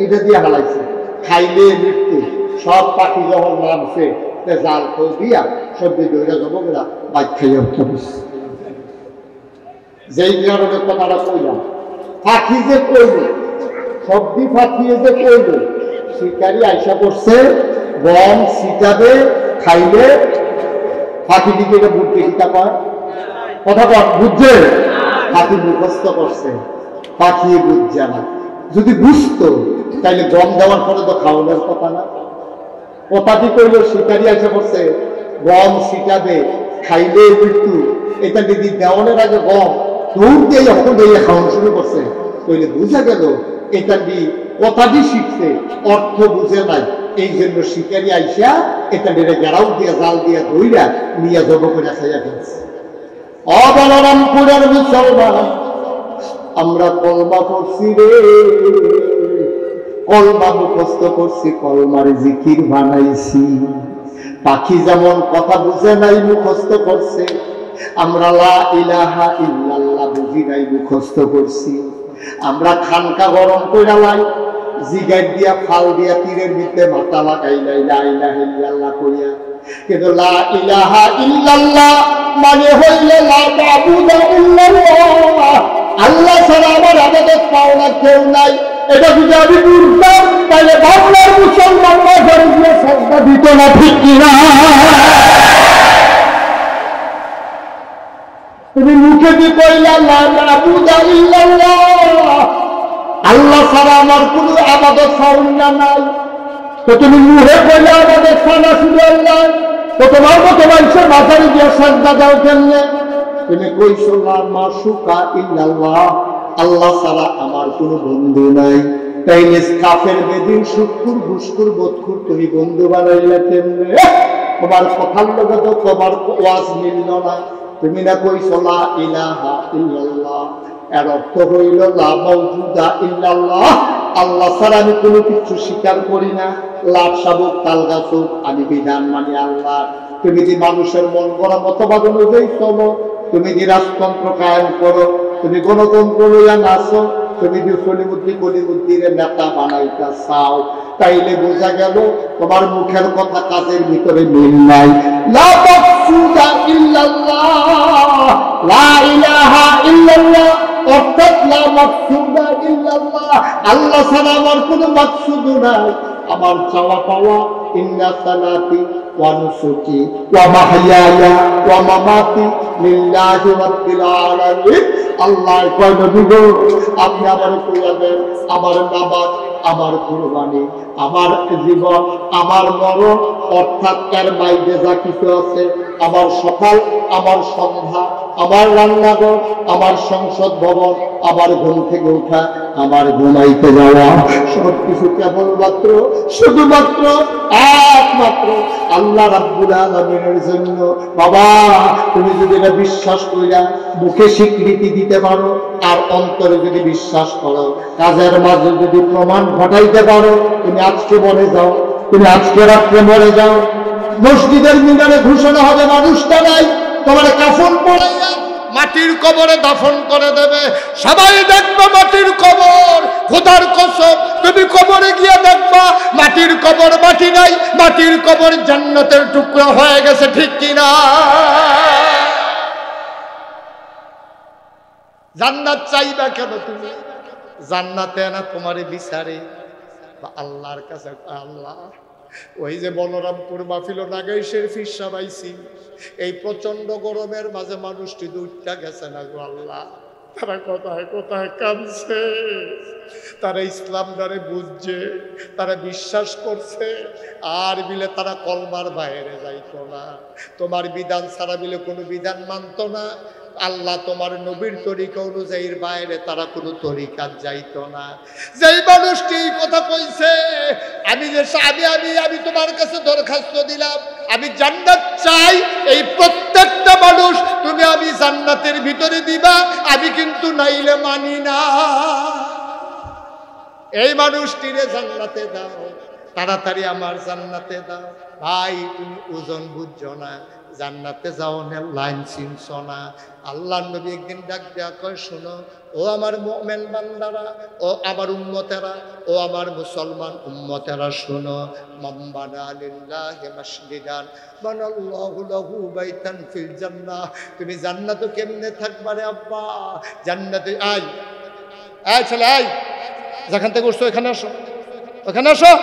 এটা দিয়ে হালাইছে, খাইলে মৃত্যু। সব পাখি যখন নামছে জাল খোঁজ দিয়া সবজি দইরা জবকেরা বাইক খাইয়া উঠতে বসছে। যেই কারণে কথাটা কইলাম, পাখি যে কইল, সবজি পাখিয়ে যে কইল, শিকারি আইসা করছে, গম ছিটাবে, খাইলে পাখি দিকে এটা বুদ্ধি কিতা কয় কথা কর বুঝছে। পাখি মুখস্থ করছে, পাখি বুঝছে না। যদি বুঝতো তাইলে গম দেওয়ার পরে তো খাওয়ানোর কথা না। কথাটি কইল শিকারি এসে পড়ছে, গম ছিটাবে, খাইলে মৃত্যু। এটা যদি দেওয়ানের আগে গম দৌড় দিয়ে যখন দিয়ে খাওয়ানো শুরু করছে, কইলে বুঝা গেল এটা দি কথাটি শিখছে, অর্থ বুঝে নাই। এই জন্য শিকারি আইসা এটা দিয়ে গেরাও দিয়া জাল দিয়া ধইরা নিয়ে জব করে খাইয়া ফেলছে। অবলরামপুরের মুসলমান আমরা কলমা পড়ছি রে, কলমা মুখস্থ করছি, কলমার জিকির বানাইছি। পাখি যেমন কথা বুঝে নাই মুখস্থ করছে, আমরা লা ইলাহা ইল্লাল্লাহ বুঝি নাই মুখস্থ করছি। আমরা খানকা গরম কইরা লাই, জিগার দিয়া ফাল দিয়া তীরের ভিতরে মাথা লাগাই নাই লা ইলাহা ইল্লাল্লাহ কইয়া। কিন্তু লা ইলাহা ইল্লাল্লাহ মানে হইলে লা মাবুদা ইল্লাল্লাহ, আল্লাহ ছাড়া আমার ইবাদত পাওয়ার কেউ নাই। এটা যদি আমি বুঝতাম তাহলে বাংলার মুসলমান বাজারে গিয়ে সাজদা দিত না, ঠিক কিনা? তুমি মুখে দিয়ে কইলা লা মাবুদা ইল্লাল্লাহ, আল্লাহ ছাড়া আমার কোনো ইবাদত পাওয়ার নাই। তো তুমি মুখে কইলা ইবাদত পাওয়া শুধু আল্লাহ, তো তোমার মতো মানুষের বাজারে গিয়ে সাজদা দাও কেমনে? তুমি কইছো লা মাশুকা ইল্লাল্লাহ, আল্লাহ ছাড়া আমার কোনো বন্ধু নাই। তাইলে কাফের বেদিন সুৎখুর ঘুষখুর বদখুর তুমি বন্ধু বানাইলা কেমনে? তোমার কথার লগে তো তোমার ওয়াজ মিলল না। তুমি না কইছো লা ইলাহা ইল্লাল্লাহ, এর অর্থ হইল লা মাওজুদা ইল্লাল্লাহ, আল্লাহ ছাড়া আমি কোনো কিছু স্বীকার করি না। লাভ শাবক তাল গাছক আমি বিধান মানি আল্লাহ। তুমি যে মানুষের মন করা মতবাদ অনুযায়ী চলো, তুমি যে রাজতন্ত্র কায়েম করো, তুমি গণতন্ত্র লইয়া নাচো, তুমি যে কলিমুদ্দির নেতা বানাইতে চাও, তাইলে বোঝা গেল তোমার মুখের কথা কাজের ভিতরে মিল নাই। লা মাকসুদা ইল্লাল্লাহ, লা ইলাহা ইল্লাল্লাহ, অর্থাৎ লা মাকসুদা ইল্লাল্লাহ, আল্লাহ ছাড়া আমার কোনো মাকসুদ নাই। আমার চাওয়া পাওয়া ইন্না সালাতি ওয়া নুসুকি ওয়া মাহইয়ায়া ওয়া মামাতি লিল্লাহি রাব্বিল আলামিন। আল্লাহ কয় নবী গো, আপনি আমার কইয়া দেন, আমার নামাজ, আমার কুরবানি, আমার জীবন, আমার মরণ, অর্থাৎ এর বাইরে যা কিছু আছে, আমার সকাল, আমার সন্ধ্যা, আমার রান্নাঘর, আমার সংসদ ভবন, আমার ঘুম থেকে ওঠা, আমার ঘুমাইতে যাওয়া, সবকিছু কেবলমাত্র শুধুমাত্র একমাত্র আল্লাহ রাব্বুল আলামিনের জন্য। বাবা, তুমি যদি এটা বিশ্বাস কইরা মুখে স্বীকৃতি দিতে পারো, আর অন্তরে যদি বিশ্বাস করো, কাজের মাঝে যদি প্রমাণ ঘটাইতে পারো, তুমি আজকে মরে যাও, তুমি আজকে রাত্রে মরে যাও, মসজিদের মিনারে ঘোষণা হবে মানুষটা নাই, তোমার কাফন পড়াইয়া মাটির কবরে দাফন করে দেবে। সবাই দেখবে মাটির কবর। খোদার কসম, তুমি কবরে গিয়ে দেখবা মাটির কবর মাটি নাই, মাটির কবর জান্নাতের টুকরা হয়ে গেছে, ঠিক কিনা? জান্নাত চাইবা কেন তুমি? জান্নাতে না তোমার বিচারে বা আল্লাহর কাছে। আল্লাহ, ওই যে বলরামপুর মাহফিল নাগাইশের ফিরসা পাইছি, এই প্রচন্ড গরমের মাঝে মানুষটি দুইটা গেছে না গো আল্লাহ, তারা কোথায় কোথায় কাঁদছে, তারা ইসলাম দ্বারে বুঝছে, তারা বিশ্বাস করছে, আর বিলে তারা কলমার বাইরে যাইতো না, তোমার বিধান ছাড়া বিলে কোনো বিধান মানতো না। আল্লাহ তোমার নবীর তরিকা অনুযায়ীর বাইরে তারা কোনো তরিকাত যাইতো না। যেই মানুষটি এই কথা কইছে, আমি তোমার কাছে দরখাস্ত দিলাম, আমি জান্নাত চাই, এই প্রত্যেকটা মানুষ তুমি আমি জান্নাতের ভিতরে দিবা, আমি কিন্তু নাইলে মানি না। এই মানুষটিরে জান্নাতে দাও, তাড়াতাড়ি আমার জান্নাতে দাও। ভাই, তুমি ওজন বুঝছো না, জান্নাতে যাও না লাইন চিনছ না। আল্লাহ নবী একদিন ডাক দেয়া কয়, শোনো ও আমার মুমিন বান্দারা, ও আমার উম্মতেরা, ও আমার মুসলমান উম্মতেরা, শোনো, মান বানা লিল্লাহি মাসজিদান বানাল্লাহু লাহু বাইতান ফিল জান্নাহ। তুমি জান্নাতে কেমনে থাকবা রে আব্বা? জান্নাতে আয় ছেলে, আয়, যেখান থেকে উঠছো এখানে আসো, ওখানে আসো।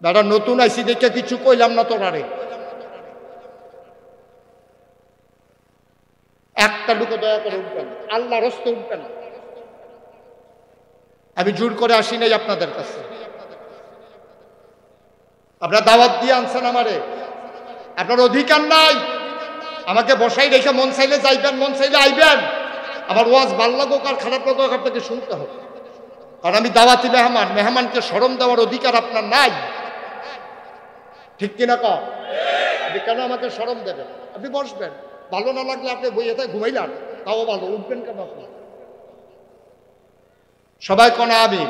দাদা নতুন আইসি দেখে কিছু কইলাম না তোরারে, একটা লুকো দয়া করে উঠবেন, আল্লাহ রস্তে উঠবেন। আমি জোর করে আসি নাই আপনাদের কাছে, আপনারা দাওয়াত দিয়ে আনছেন আমারে, আপনার অধিকার নাই আমাকে বসাই রেখে মন চাইলে যাইবেন, মন চাইলে আইবেন। আমার ওয়াজ ভাল লাগুক আর খারাপ লাগুক আপনাকে শুনতে হবে, কারণ আমি দাওয়াতি মেহমান, মেহমানকে শরম দেওয়ার অধিকার আপনার নাই, ঠিক কিনা? আপনি কেন আমাকে শরম দেবেন? আপনি বসবেন, ভালো না লাগলে আপনি বইয়ে তাই ঘুমাইলেন, তাও ভালো, উঠবেন কেন আপনি? সবাই কোন আমি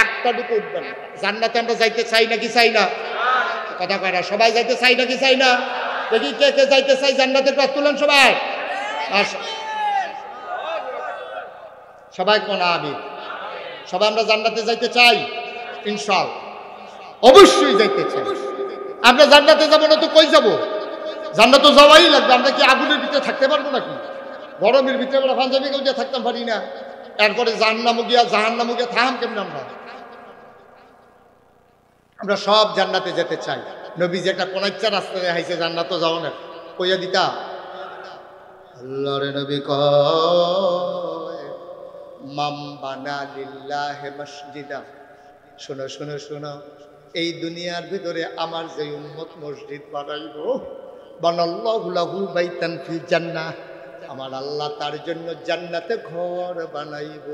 একটা দুটো উঠবেন। জান্নাতে আমরা যাইতে চাই নাকি চাই না? কথা কয় না, সবাই যাইতে চাই নাকি চাই না? দেখি কে কে যাইতে চাই জান্নাতের পথ তুলেন সবাই। সবাই কোন আমি, সবাই আমরা জান্নাতে যাইতে চাই ইনশাআল্লাহ, অবশ্যই যাইতে চাই। আমরা জান্নাতে যাবো না তো কই যাবো? জান্নাত তো যাওয়াই লাগবে। আমরা কি আগুনের ভিতরে থাকতে পারবো নাকি? গরমের ভিতরে আমরা পাঞ্জাবি গিয়ে থাকতাম পারি না, এরপরে জাহান্নামে গিয়া থাম কেমন? আমরা সব জান্নাতে যেতে চাই। নবী যেটা কোন ইচ্ছা রাস্তা দেখাইছে জান্নাত যাও না, কইয়া দিতা আল্লাহর নবী কয়, মান বানা লিল্লাহি মাসজিদা। শোনো শোনো শোনো, এই দুনিয়ার ভিতরে আমার যে উম্মত মসজিদ বানাইব, বানাল্লাহু লাহু বাইতান ফিল জান্নাহ, আমার আল্লাহ তার জন্য জান্নাতে ঘর বানাইব।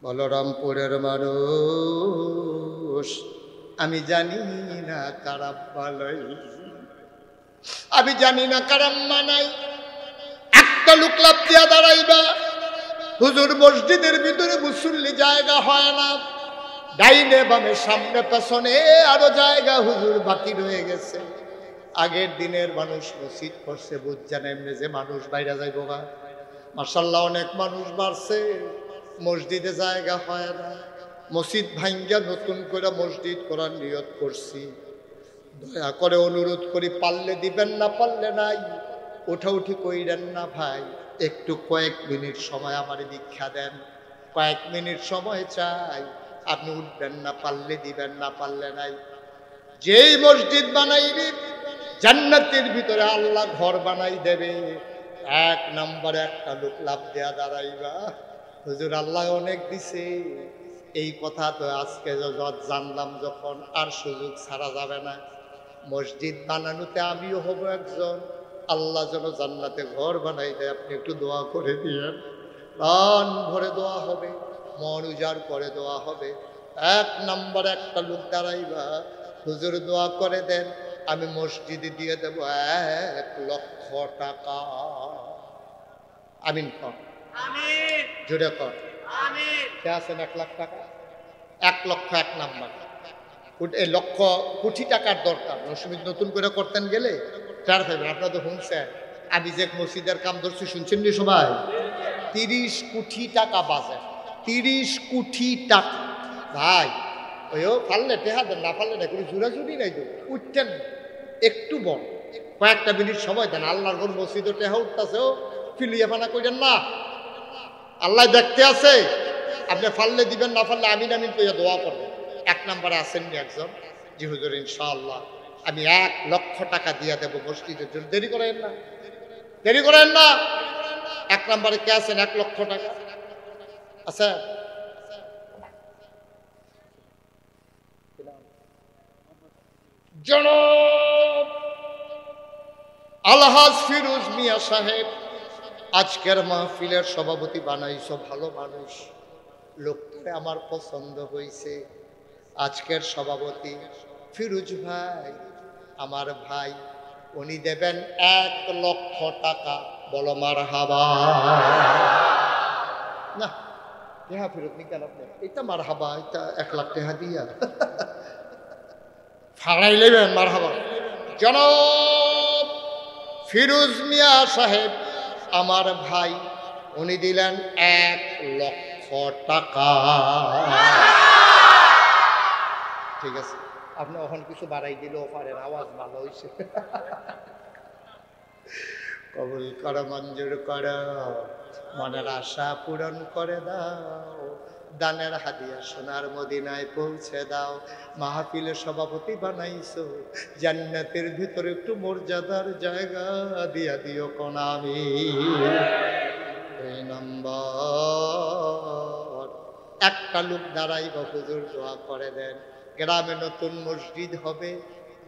বলরামপুরের মানুষ, আমি জানি না কারাম বানাই, আমি জানি না কারাম মানাই। একটা লোক লাভ দিয়া দাঁড়াইবা, হুজুর মসজিদের ভিতরে মুসল্লি জায়গা হয় না, ডাইনে বামে সামনে পেছনে আরো জায়গা হুজুর বাকি রয়ে গেছে। আগের দিনের মানুষ মসজিদ করছে, বুঝছেন এমনি যে মানুষ বাইরে যাইব গা। মাশাআল্লাহ অনেক মানুষ বাড়ছে, মসজিদে জায়গা হয় না। মসজিদ ভাঙ্গা নতুন করে মসজিদ করার নিয়ত করছি। দয়া করে অনুরোধ করি, পারলে দিবেন, না পারলে নাই, উঠাউঠি কইরেন না ভাই। একটু কয়েক মিনিট সময় আমার দীক্ষা দেন, কয়েক মিনিট সময় চাই। আপনি উঠবেন না, পারলে দিবেন, না পারলে নাই। যেই মসজিদ বানাইবি জান্নাতের ভিতরে আল্লাহ ঘর বানাই দেবে, এক নম্বরে একটা লোক লাভ দেয়া দাঁড়াইবা, হুজুর আল্লাহ অনেক দিছে। এই কথা তো আজকে জানলাম যখন, আর সুযোগ ছাড়া যাবে না। মসজিদ বানানোতে আমিও হব একজন। আল্লাহ যেন জান্নাতে ঘর বানাই দেয়, আপনি একটু দোয়া করে দিয়েন। প্রাণ ভরে দোয়া হবে, মন উজাড় করে দোয়া হবে। এক নম্বর একটা লোক দাঁড়াইবা, হুজুর দোয়া করে দেন, আমি মসজিদে দিয়ে দেব 1 লক্ষ টাকা। আমিন কর, জোরে কর। কে আছেন 1 লাখ টাকা? 1 লক্ষ 1 নাম্বার। এই লক্ষ কোটি টাকার দরকার। নতুন করে করতেন গেলে টার পাইবেন। আপনারা তো শুনছেন, আমি যে মসজিদের কাম ধরছি, শুনছেন নি সবাই? 30 কোটি টাকা বাজে, 30 কোটি টাকা। ভাই ওইও পারলে টেহা দেন, না পারলে না, কোনো জোরাজুরি নাই তো, উঠতেন একটু বড় কয়েকটা মিনিট সময় দেন। আল্লাহর ঘর মসজিদও টেহা উঠতেছেও, ফিলিয়া ফানা কইরেন না, আল্লাহ দেখতে আছে। আপনি ফাললে দিবেন, না ফাললে আমিন আমিন কইয়া দোয়া করবেন। 1 নম্বরে আসেননি একজন? জি হুজুর ইনশাআল্লাহ আমি 1 লক্ষ টাকা দিয়ে দেবো মসজিদের জন্য। দেরি করেন না, দেরি করেন না। 1 নম্বরে কে আছেন 1 লক্ষ টাকা? আচ্ছা, জনাব আলহাজ ফিরোজ মিয়া সাহেব আজকের মাহফিলের সভাপতি বানাইছো, ভালো মানুষ, লোকটারে আমার পছন্দ হয়েছে। আজকের সভাপতি ফিরোজ ভাই, আমার ভাই, উনি দেবেন 1 লক্ষ টাকা। বলো মারহাবা। না টেহা ফেরত নি কেন? এটা মারহাবা, এটা 1 লাখ টাকা দিয়া ফাড়াই লেবেন মারহাবা। জনাব ফিরোজ মিয়া সাহেব আমার ভাই, উনি দিলেন 1 লক্ষ টাকা। ঠিক আছে, আপনি ওখানে কিছু বাড়াই দিলেও পারেন, আওয়াজ ভালো হয়েছে। কবুল করো, মঞ্জুর করো, মনের আশা পূরণ করে দাও, দানের হাদিয়া সোনার মদিনায় পৌঁছে দাও। মাহফিলের সভাপতি বানাইছো, জান্নাতের ভিতরে একটু মর্যাদার জায়গা দিয়া দিও কোন আমি। 2 নম্বর একটা লোক দাঁড়াইবা, হুজুর দোয়া করে দেন, গ্রামে নতুন মসজিদ হবে,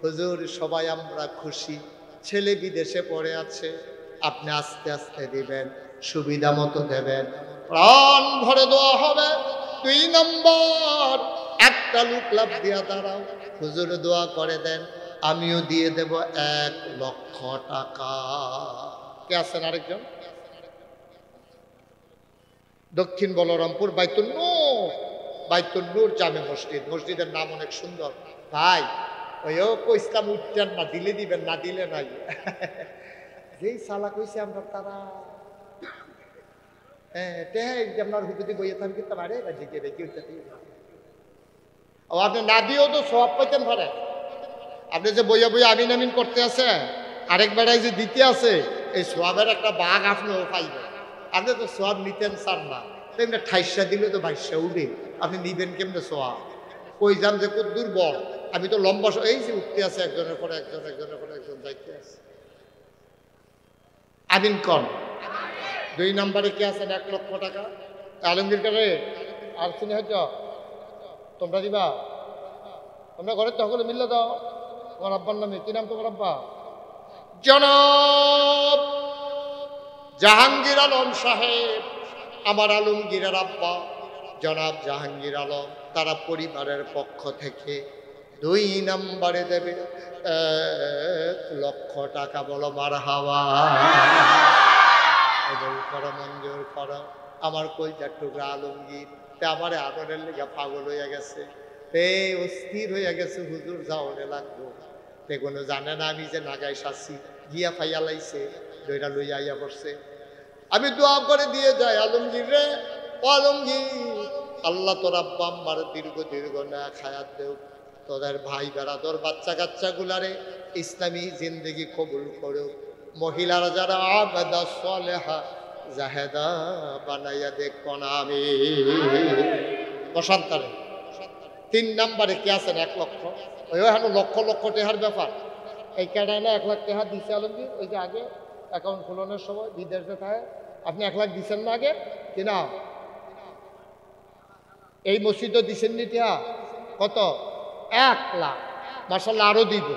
হুজুর সবাই আমরা খুশি। ছেলে বিদেশে পড়ে আছে, আপনি আস্তে আস্তে দিবেন, সুবিধা মতো দেবেন, প্রাণ ভরে দোয়া হবে। 2 নম্বর একটা লোক লাভ দিয়া দাঁড়াও, হুজুর দোয়া করে দেন, আমিও দিয়ে দেব 1 লক্ষ টাকা। কে আছেন আরেকজন? দক্ষিণ বলরামপুর বাইতুল নূর, বাইতুল নূর জামে মসজিদ, মসজিদের নাম অনেক সুন্দর। ভাই ওইও কইসলাম উঠতেন না, দিলে দিবেন, না দিলে নাই। যেই সালা কইছে আমরা তারা আপনার হুকুতি বইয়ে থাকি তো পারে আপনি না দিয়েও তো সব পাইতেন পারে। আপনি যে বইয়া বইয়া আমিন আমিন করতে আছে, আরেক বেড়ায় যে দিতে আছে, এই সোয়াবের একটা বাঘ আপনিও পাইবেন। আপনি তো সোয়াব নিতেন চান না, তেমনি 28 দিলে তো 22 উঠে, আপনি নিবেন কেমনে সোয়াব? কই যান যে খুব দুর্বল, আমি তো লম্বা এই যে উঠতে আছে, একজনের পরে একজন, একজনের পরে একজন যাইতে আছে। আমিন কন। 2 নম্বরে কে আছেন 1 লক্ষ টাকা? আলমগীর কারে আর চিনি হয়তো তোমরা দিবা, তোমরা ঘরের তহলে মিললে দাও। তোমার আব্বার নামে কি নাম তোমার আব্বা? জনাব জাহাঙ্গীর আলম সাহেব, আমার আলমগীরের আব্বা জনাব জাহাঙ্গীর আলম, তারা পরিবারের পক্ষ থেকে 2 নম্বরে দেবে 1 লক্ষ টাকা। বলো মারহাবা। করো, মঞ্জুর করো। আমার কলজার টুকরা আলমগীর তে আমার আদরের লেগে পাগল হয়ে গেছে, তে অস্থির হয়ে গেছে, হুজুর যাওয়ারে লাগবো। তে কোনো জানে না আমি যে নাগাই সাচ্ছি, গিয়া পাইয়া লাইছে, দইরা লইয়া আইয়া পড়ছে। আমি দোয়া করে দিয়ে যাই, আলমগীর রে, ও আলমগীর, আল্লাহ তোর আব্বা আম্মার দীর্ঘ না খায়াত দেও, তোদের ভাই বেড়াদর বাচ্চা কাচ্চা গুলারে ইসলামী জিন্দগি কবুল করো, মহিলারা যারা আবাদা সালেহা জাহেদা বানাইয়া দেখো না আমি বসন্তারে। 3 নম্বরে কে আছেন 1 লক্ষ, ওই এখন লক্ষ লক্ষ টেহার ব্যাপার। এই কেডায় না 1 লাখ টাকা দিচ্ছে আলমগীর, ওই যে আগে অ্যাকাউন্ট খোলানোর সময় বিদেশে থাকে, আপনি 1 লাখ দিচ্ছেন না আগে কিনা? এই মসজিদও দিচ্ছেন নি টিয়া কত? 1 লাখ। মাশাআল্লাহ আরো দিব,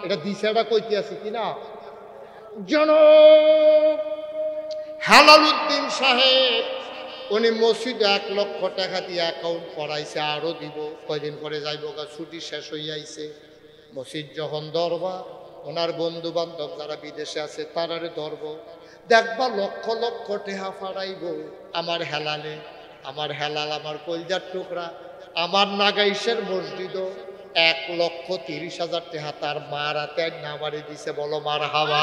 এটা দিছেটা কইতে আছে কিনা? জনাব হেলাল উদ্দিন সাহেব উনি মসজিদে 1 লক্ষ টাকা দিয়ে অ্যাকাউন্ট করাইছে, আরো দিব, কয়দিন পরে যাইব, ছুটি শেষ হয়ে আইছে। মসজিদ যখন ধরবা, ওনার বন্ধু বান্ধব যারা বিদেশে আছে তারারে ধরব, দেখবা লক্ষ লক্ষ টেহা ফাড়াইব আমার হেলালে। আমার হেলাল আমার কলজার টুকরা, আমার নাগাইশের মসজিদও 1,30,000 টাকা তার মার হাতে নামারে দিছে, বলো মার হাওয়া।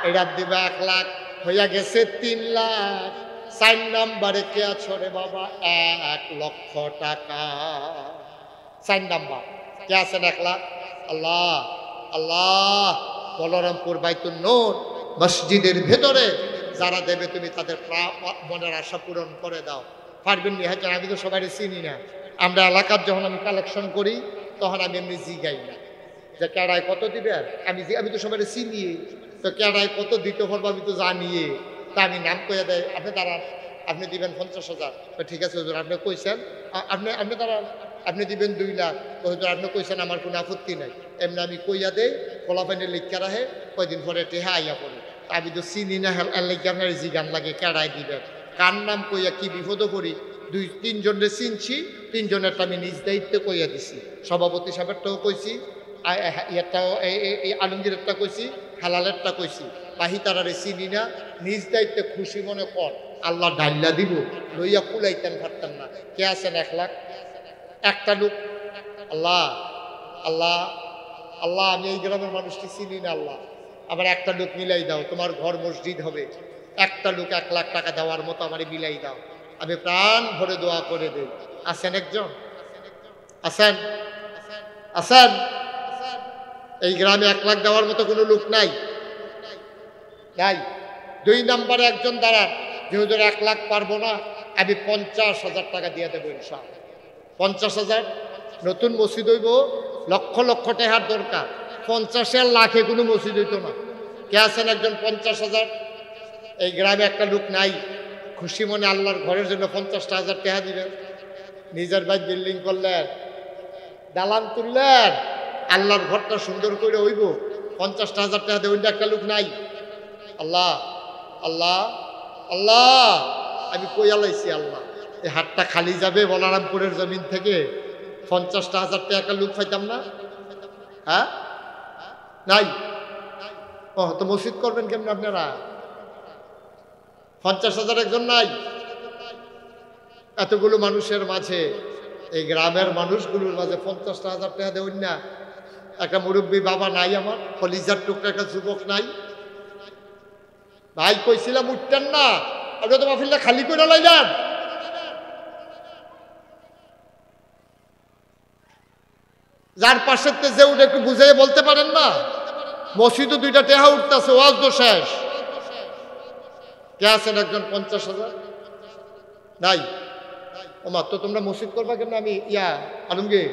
এটা দিবা 1 লাখ, হইয়া গেছে 3 লাখ। 4 নম্বরে কে আছো রে বাবা? 1 লক্ষ টাকা। 4 নম্বর কে আছেন? 1 লাখ। আল্লাহ আল্লাহ, বলরামপুর বাইতুল নূর মসজিদের ভেতরে যারা দেবে তুমি তাদের মনের আশা পূরণ করে দাও। পারবেন নি? হয়তো আমি তো সবাই চিনি না, আমরা এলাকার যখন আমি কালেকশন করি তখন আমি এমনি জিগাই না যে কেডায় কত দিবে, আমি তো সবাই চিনি, তো কেডায় কত দিতে পারবো আমি তো জানিয়ে, তা আমি নাম কইয়া দেয়, আপনি দাঁড়ান, আপনি দিবেন 50,000, ঠিক আছে হুজুর আপনি কইছেন, আপনি দাঁড়ান, আপনি দিবেন 2 লাখ, হুজুর আপনি কইছেন, আমার কোনো আপত্তি নাই। এমনি আমি কইয়া দেই, খোলাপাইনে লিখা রাখে, কয়দিন পরে টেহা আইয়া পড়ে। আমি তো চিনি না, লিখে আপনার জিগান লাগে কেডায় দিবেন, কার নাম কইয়া কি বিপদ করি। 2-3 জনের চিনছি, 3 জনেরটা আমি নিজ দায়িত্বে কইয়া দিছি, সভাপতি সাহেবেরটাও কইছি, ইয়েরটাও এই আলমগীরেরটা কইছি, হেলালেরটা কইছি, বাহি তারারে চিনি না, নিজ দায়িত্বে খুশি মনে কর, আল্লাহ ডাল্লা দিব, লইয়া কুলাইতেন পারতেন না। কে আছেন 1 লাখ? একটা লোক। আল্লাহ আল্লাহ আল্লাহ, আমি এই গ্রামের মানুষকে চিনি না, আল্লাহ আমার একটা লোক মিলাই দাও, তোমার ঘর মসজিদ হবে, একটা লোক 1 লাখ টাকা দেওয়ার মতো আমারে মিলাই দাও, আমি প্রাণ ভরে দোয়া করে দেই। আছেন একজন? আছেন? আছেন? এই গ্রামে 1 লাখ দেওয়ার মতো কোনো লোক নাই? নাই। 2 নম্বরে একজন দাঁড়ান, যে হুজুর 1 লাখ পারবো না, আমি 50,000 টাকা দিয়ে দেবো ইনশাআল্লাহ। 50,000। নতুন মসজিদ হইব, লক্ষ লক্ষ টাকার দরকার, 50 লাখে কোনো মসজিদ হইতো না। কে আছেন একজন? 50,000। এই গ্রামে একটা লোক নাই, খুশি মনে আল্লাহর ঘরের জন্য 50,000 টাকা দিবেন। নিজের বাড়ি বিল্ডিং করলেন, দালান তুললেন, আল্লাহর ঘরটা সুন্দর করে হইব, 50,000 টাকা দেবেন, একটা লোক নাই। আল্লাহ আল্লাহ আল্লাহ, আমি কইয়া লাইছি, আল্লাহ এই হাতটা খালি যাবে বলরামপুরের জমিন থেকে, 50,000 টাকা একটা লোক পাইতাম না? হ্যাঁ নাই। ও তো মসজিদ করবেন কেমন আপনারা? 50,000 একজন নাই? এতগুলো মানুষের মাঝে, এই গ্রামের মানুষগুলোর মাঝে 50,000 টাকা দেবেন না? একটা মুরব্বী বাবা নাই আমার, কলিজার টুকরা একটা যুবক নাই? ভাই কইছিলাম উঠতেন না, আপনি তো মাহফিলটা খালি করে লাইলেন। যার পাশের যে উঠে একটু বুঝাই বলতে পারেন না? মসজিদে 2টা টেহা উঠতেছে, ওয়াজ তো শেষ। কে আছেন একজন? 50,000 নাই। ও মাত্র তোমরা মসজিদ করবা কেন? আমি আলমগীর,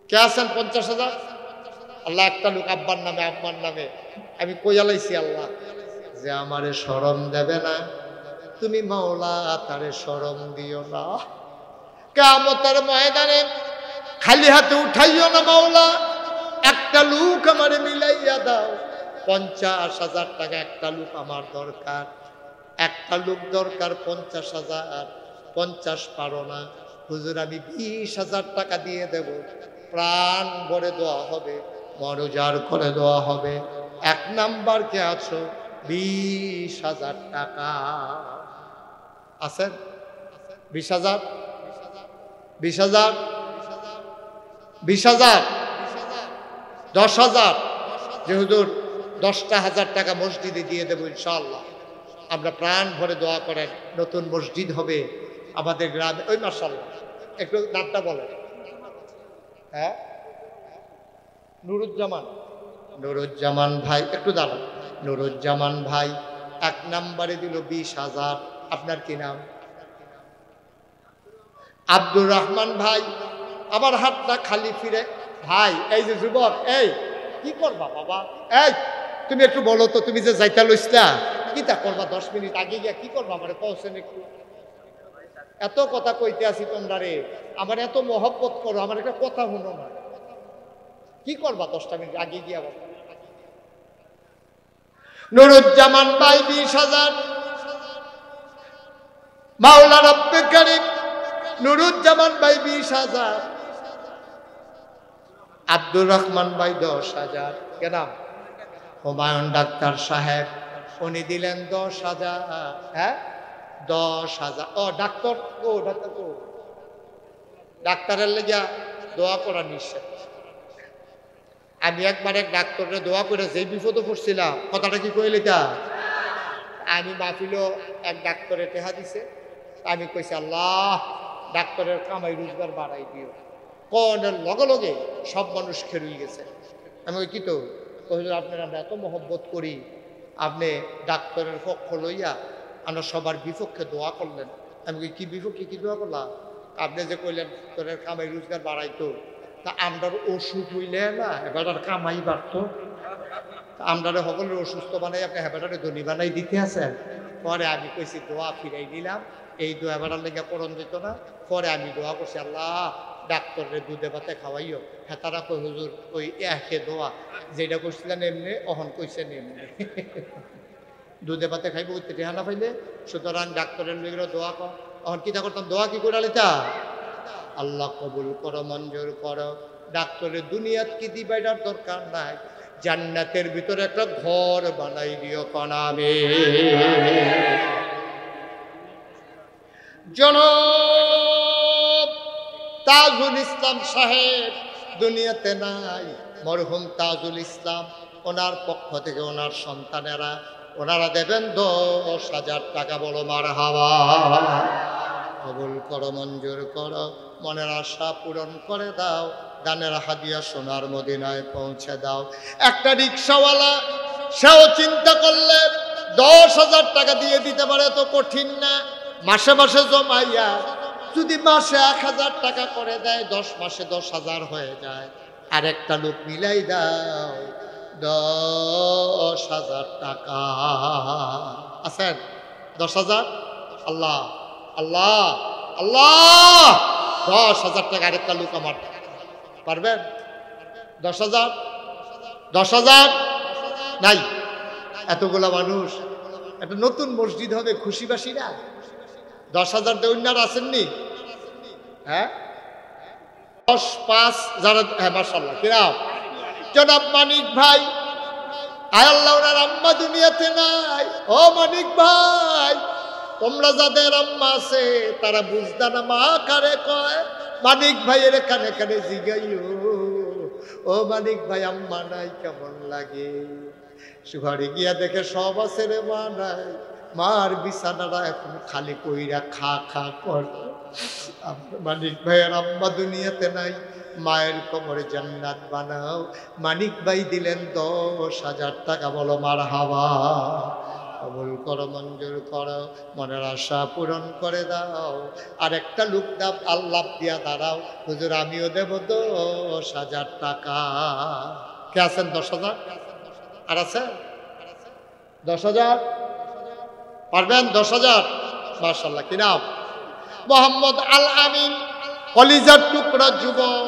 কে আছেন 50,000? আল্লাহ একটা লোক আব্বার নামে আম্মার নামে, আমি কইয়া লাইছি আল্লাহ যে আমারে শরম দেবে না, তুমি মাওলা তারে শরম দিও না, কিয়ামতের ময়দানে খালি হাতে উঠাইও না মাওলা, একটা লোক আমারে মিলাইয়া দাও। 50,000 টাকা একটা লোক আমার দরকার, একটা লোক দরকার 50,000। 50 পারো না হুজুর, আমি 20,000 টাকা দিয়ে দেব, প্রাণ ভরে দেওয়া হবে, মনোজার করে দেওয়া হবে। 1 নাম্বার কে আছো? 20,000 টাকা আছেন? 20,000? 20,000? 20,000, 10,000, যে হুজুর 10,000 টাকা মসজিদে দিয়ে দেবো ইনশাআল্লাহ। আমরা প্রাণ ভরে দোয়া করেন, নতুন মসজিদ হবে আমাদের গ্রামে। ওই মাশাআল্লাহ, একটু নামটা বলেন। হ্যাঁ, নুরুজ্জামান ভাই, একটু দাঁড়ান। নুরুজ্জামান ভাই 1 নম্বরে দিল 20,000। আপনার কি নাম? আব্দুর রহমান ভাই। আমার হাতটা খালি ফিরে ভাই। এই যে যুবক, এই কি করবা বাবা? এই তুমি একটু বলো তো, তুমি যে যাইতা লইছলা কিতা করবা? 10 মিনিট আগে গিয়া কি করবা? আমার পৌঁছেন একটু। এত কথা কইতে আসি তোমরা রে, আমার এত মহব্বত করো, আমার একটা কথা শুনো না। কি করবা 10টা মিনিট আগে গিয়া? নুরুজ্জামান ভাই 20,000। মাওলা রব্বে কারীম, নুরুজ্জামান ভাই 20,000। আব্দুর রহমান ভাই 10,000। কেন? হুমায়ুন ডাক্তার সাহেব, উনি দিলেন 10,000। হ্যাঁ, 10,000। ও ডাক্তার, ও ডাক্তার, ও ডাক্তারের লেগা দোয়া করা নিষেধ। আমি একবার এক ডাক্তারের দোয়া করে যে বিপদে পড়ছিলাম, কথাটা কি কইলে তা? আমি মাহফিলও এক ডাক্তারের টেহা দিছে, আমি কইছি আল্লাহ ডাক্তারের কামাই রোজগার বাড়াই দিও। কোনের লগে লগে সব মানুষ খেরুই গেছে। আমি ওই কি তো কহিল, আপনার আমরা এত মহব্বত করি, আপনি ডাক্তারের পক্ষ লইয়া আমরা সবার বিপক্ষে দোয়া করলেন। আমি কি বিপক্ষে কি দোয়া করলাম? আপনি যে কইলেন ডাক্তারের কামাই রোজগার বাড়াইতো, তা আমরার ওষুধ হইলে না এবার আর কামাই বাড়তো। আমরা সকলের অসুস্থ বানাই আপনি হেবাটারে ধনী বানাই দিতে আছেন। পরে আমি কইছি দোয়া ফিরাই দিলাম, এই দোয়া এবারের লেগে পড়ন দিত না। পরে আমি দোয়া করছি আল্লাহ ডাক্তারের দুধে ভাতে খাওয়াইও। হ্যাঁ, তারা কই হুজুর ওই একে দোয়া যেটা করছিলেন এমনি, অহন কইছেন এমনি। দুধে ভাতে খাইব ওই টেহা না পাইলে, সুতরাং ডাক্তারের লেগে দোয়া কর। অহন কিতা করতাম, দোয়া কি করে লিতা? আল্লাহ কবুল করো, মঞ্জুর করো। ডাক্তারের দুনিয়াত কি দিবাইটার দরকার নাই, জান্নাতের ভিতরে একটা ঘর বানাই দিও কনামে। জনাব তাজুল ইসলাম সাহেব দুনিয়াতে নাই, মরহুম তাজুল ইসলাম, ওনার পক্ষ থেকে ওনার সন্তানেরা ওনারা দেবেন 10,000 টাকা। বলো মারহাবা। কবুল করো, মঞ্জুর করো, মনের আশা পূরণ করে দাও, দানের হাদিয়া সোনার মদিনায় পৌঁছে দাও। একটা রিক্সাওয়ালা সেও চিন্তা করলে 10,000 টাকা দিয়ে দিতে পারে, তো কঠিন না। মাসে মাসে জমাইয়া যদি মাসে 1,000 টাকা করে দেয়, 10 মাসে 10,000 হয়ে যায়। আর একটা লোক মিলাই দাও 10,000 টাকা। আছেন 10,000? আল্লাহ আল্লাহ আল্লাহ, 10,000 টাকা আরেকটা লোক আমার পারবেন? 10,000? 10,000 নাই। এতগুলা মানুষ, একটা নতুন মসজিদ হবে, খুশিবাসী না? 10,000 দেউন্যার আসেননি? হ্যাঁ, 10-5 যারা, হ্যাঁ মাশাআল্লাহ। কিরাম জনাব মানিক ভাই, আয় আল্লাহ ওনার আম্মা দুনিয়াতে নাই। ও মানিক ভাই, তোমরা যাদের আম্মা আছে তারা বুঝদা না মা কারে কয়। মানিক ভাইয়ের কানে কানে জিগাইও, ও মানিক ভাই আম্মা নাই কেমন লাগে? ঘরে গিয়া দেখে সব আছে রে, মা নাই। মার বিছানাটা এখন খালি কইরা খা খা করে। মানিক ভাইয়ের আম্মা দুনিয়াতে নাই, মায়ের কোমরে জান্নাত বানাও। মানিক ভাই দিলেন 10,000 টাকা। বলো মারহাবা। কবুল করো, মঞ্জুর করো, মনের আশা পূরণ করে দাও। আর একটা লোক দাও, আল্লাহ দিয়া দাঁড়াও, হুজুর আমিও দেব 10,000 টাকা। কে আছেন 10,000? আর আছে 10,000? পারবেন 10,000? মাশাআল্লাহ। কি নাম? মোহাম্মদ আল আমিন, কলিজার টুকরা যুবক।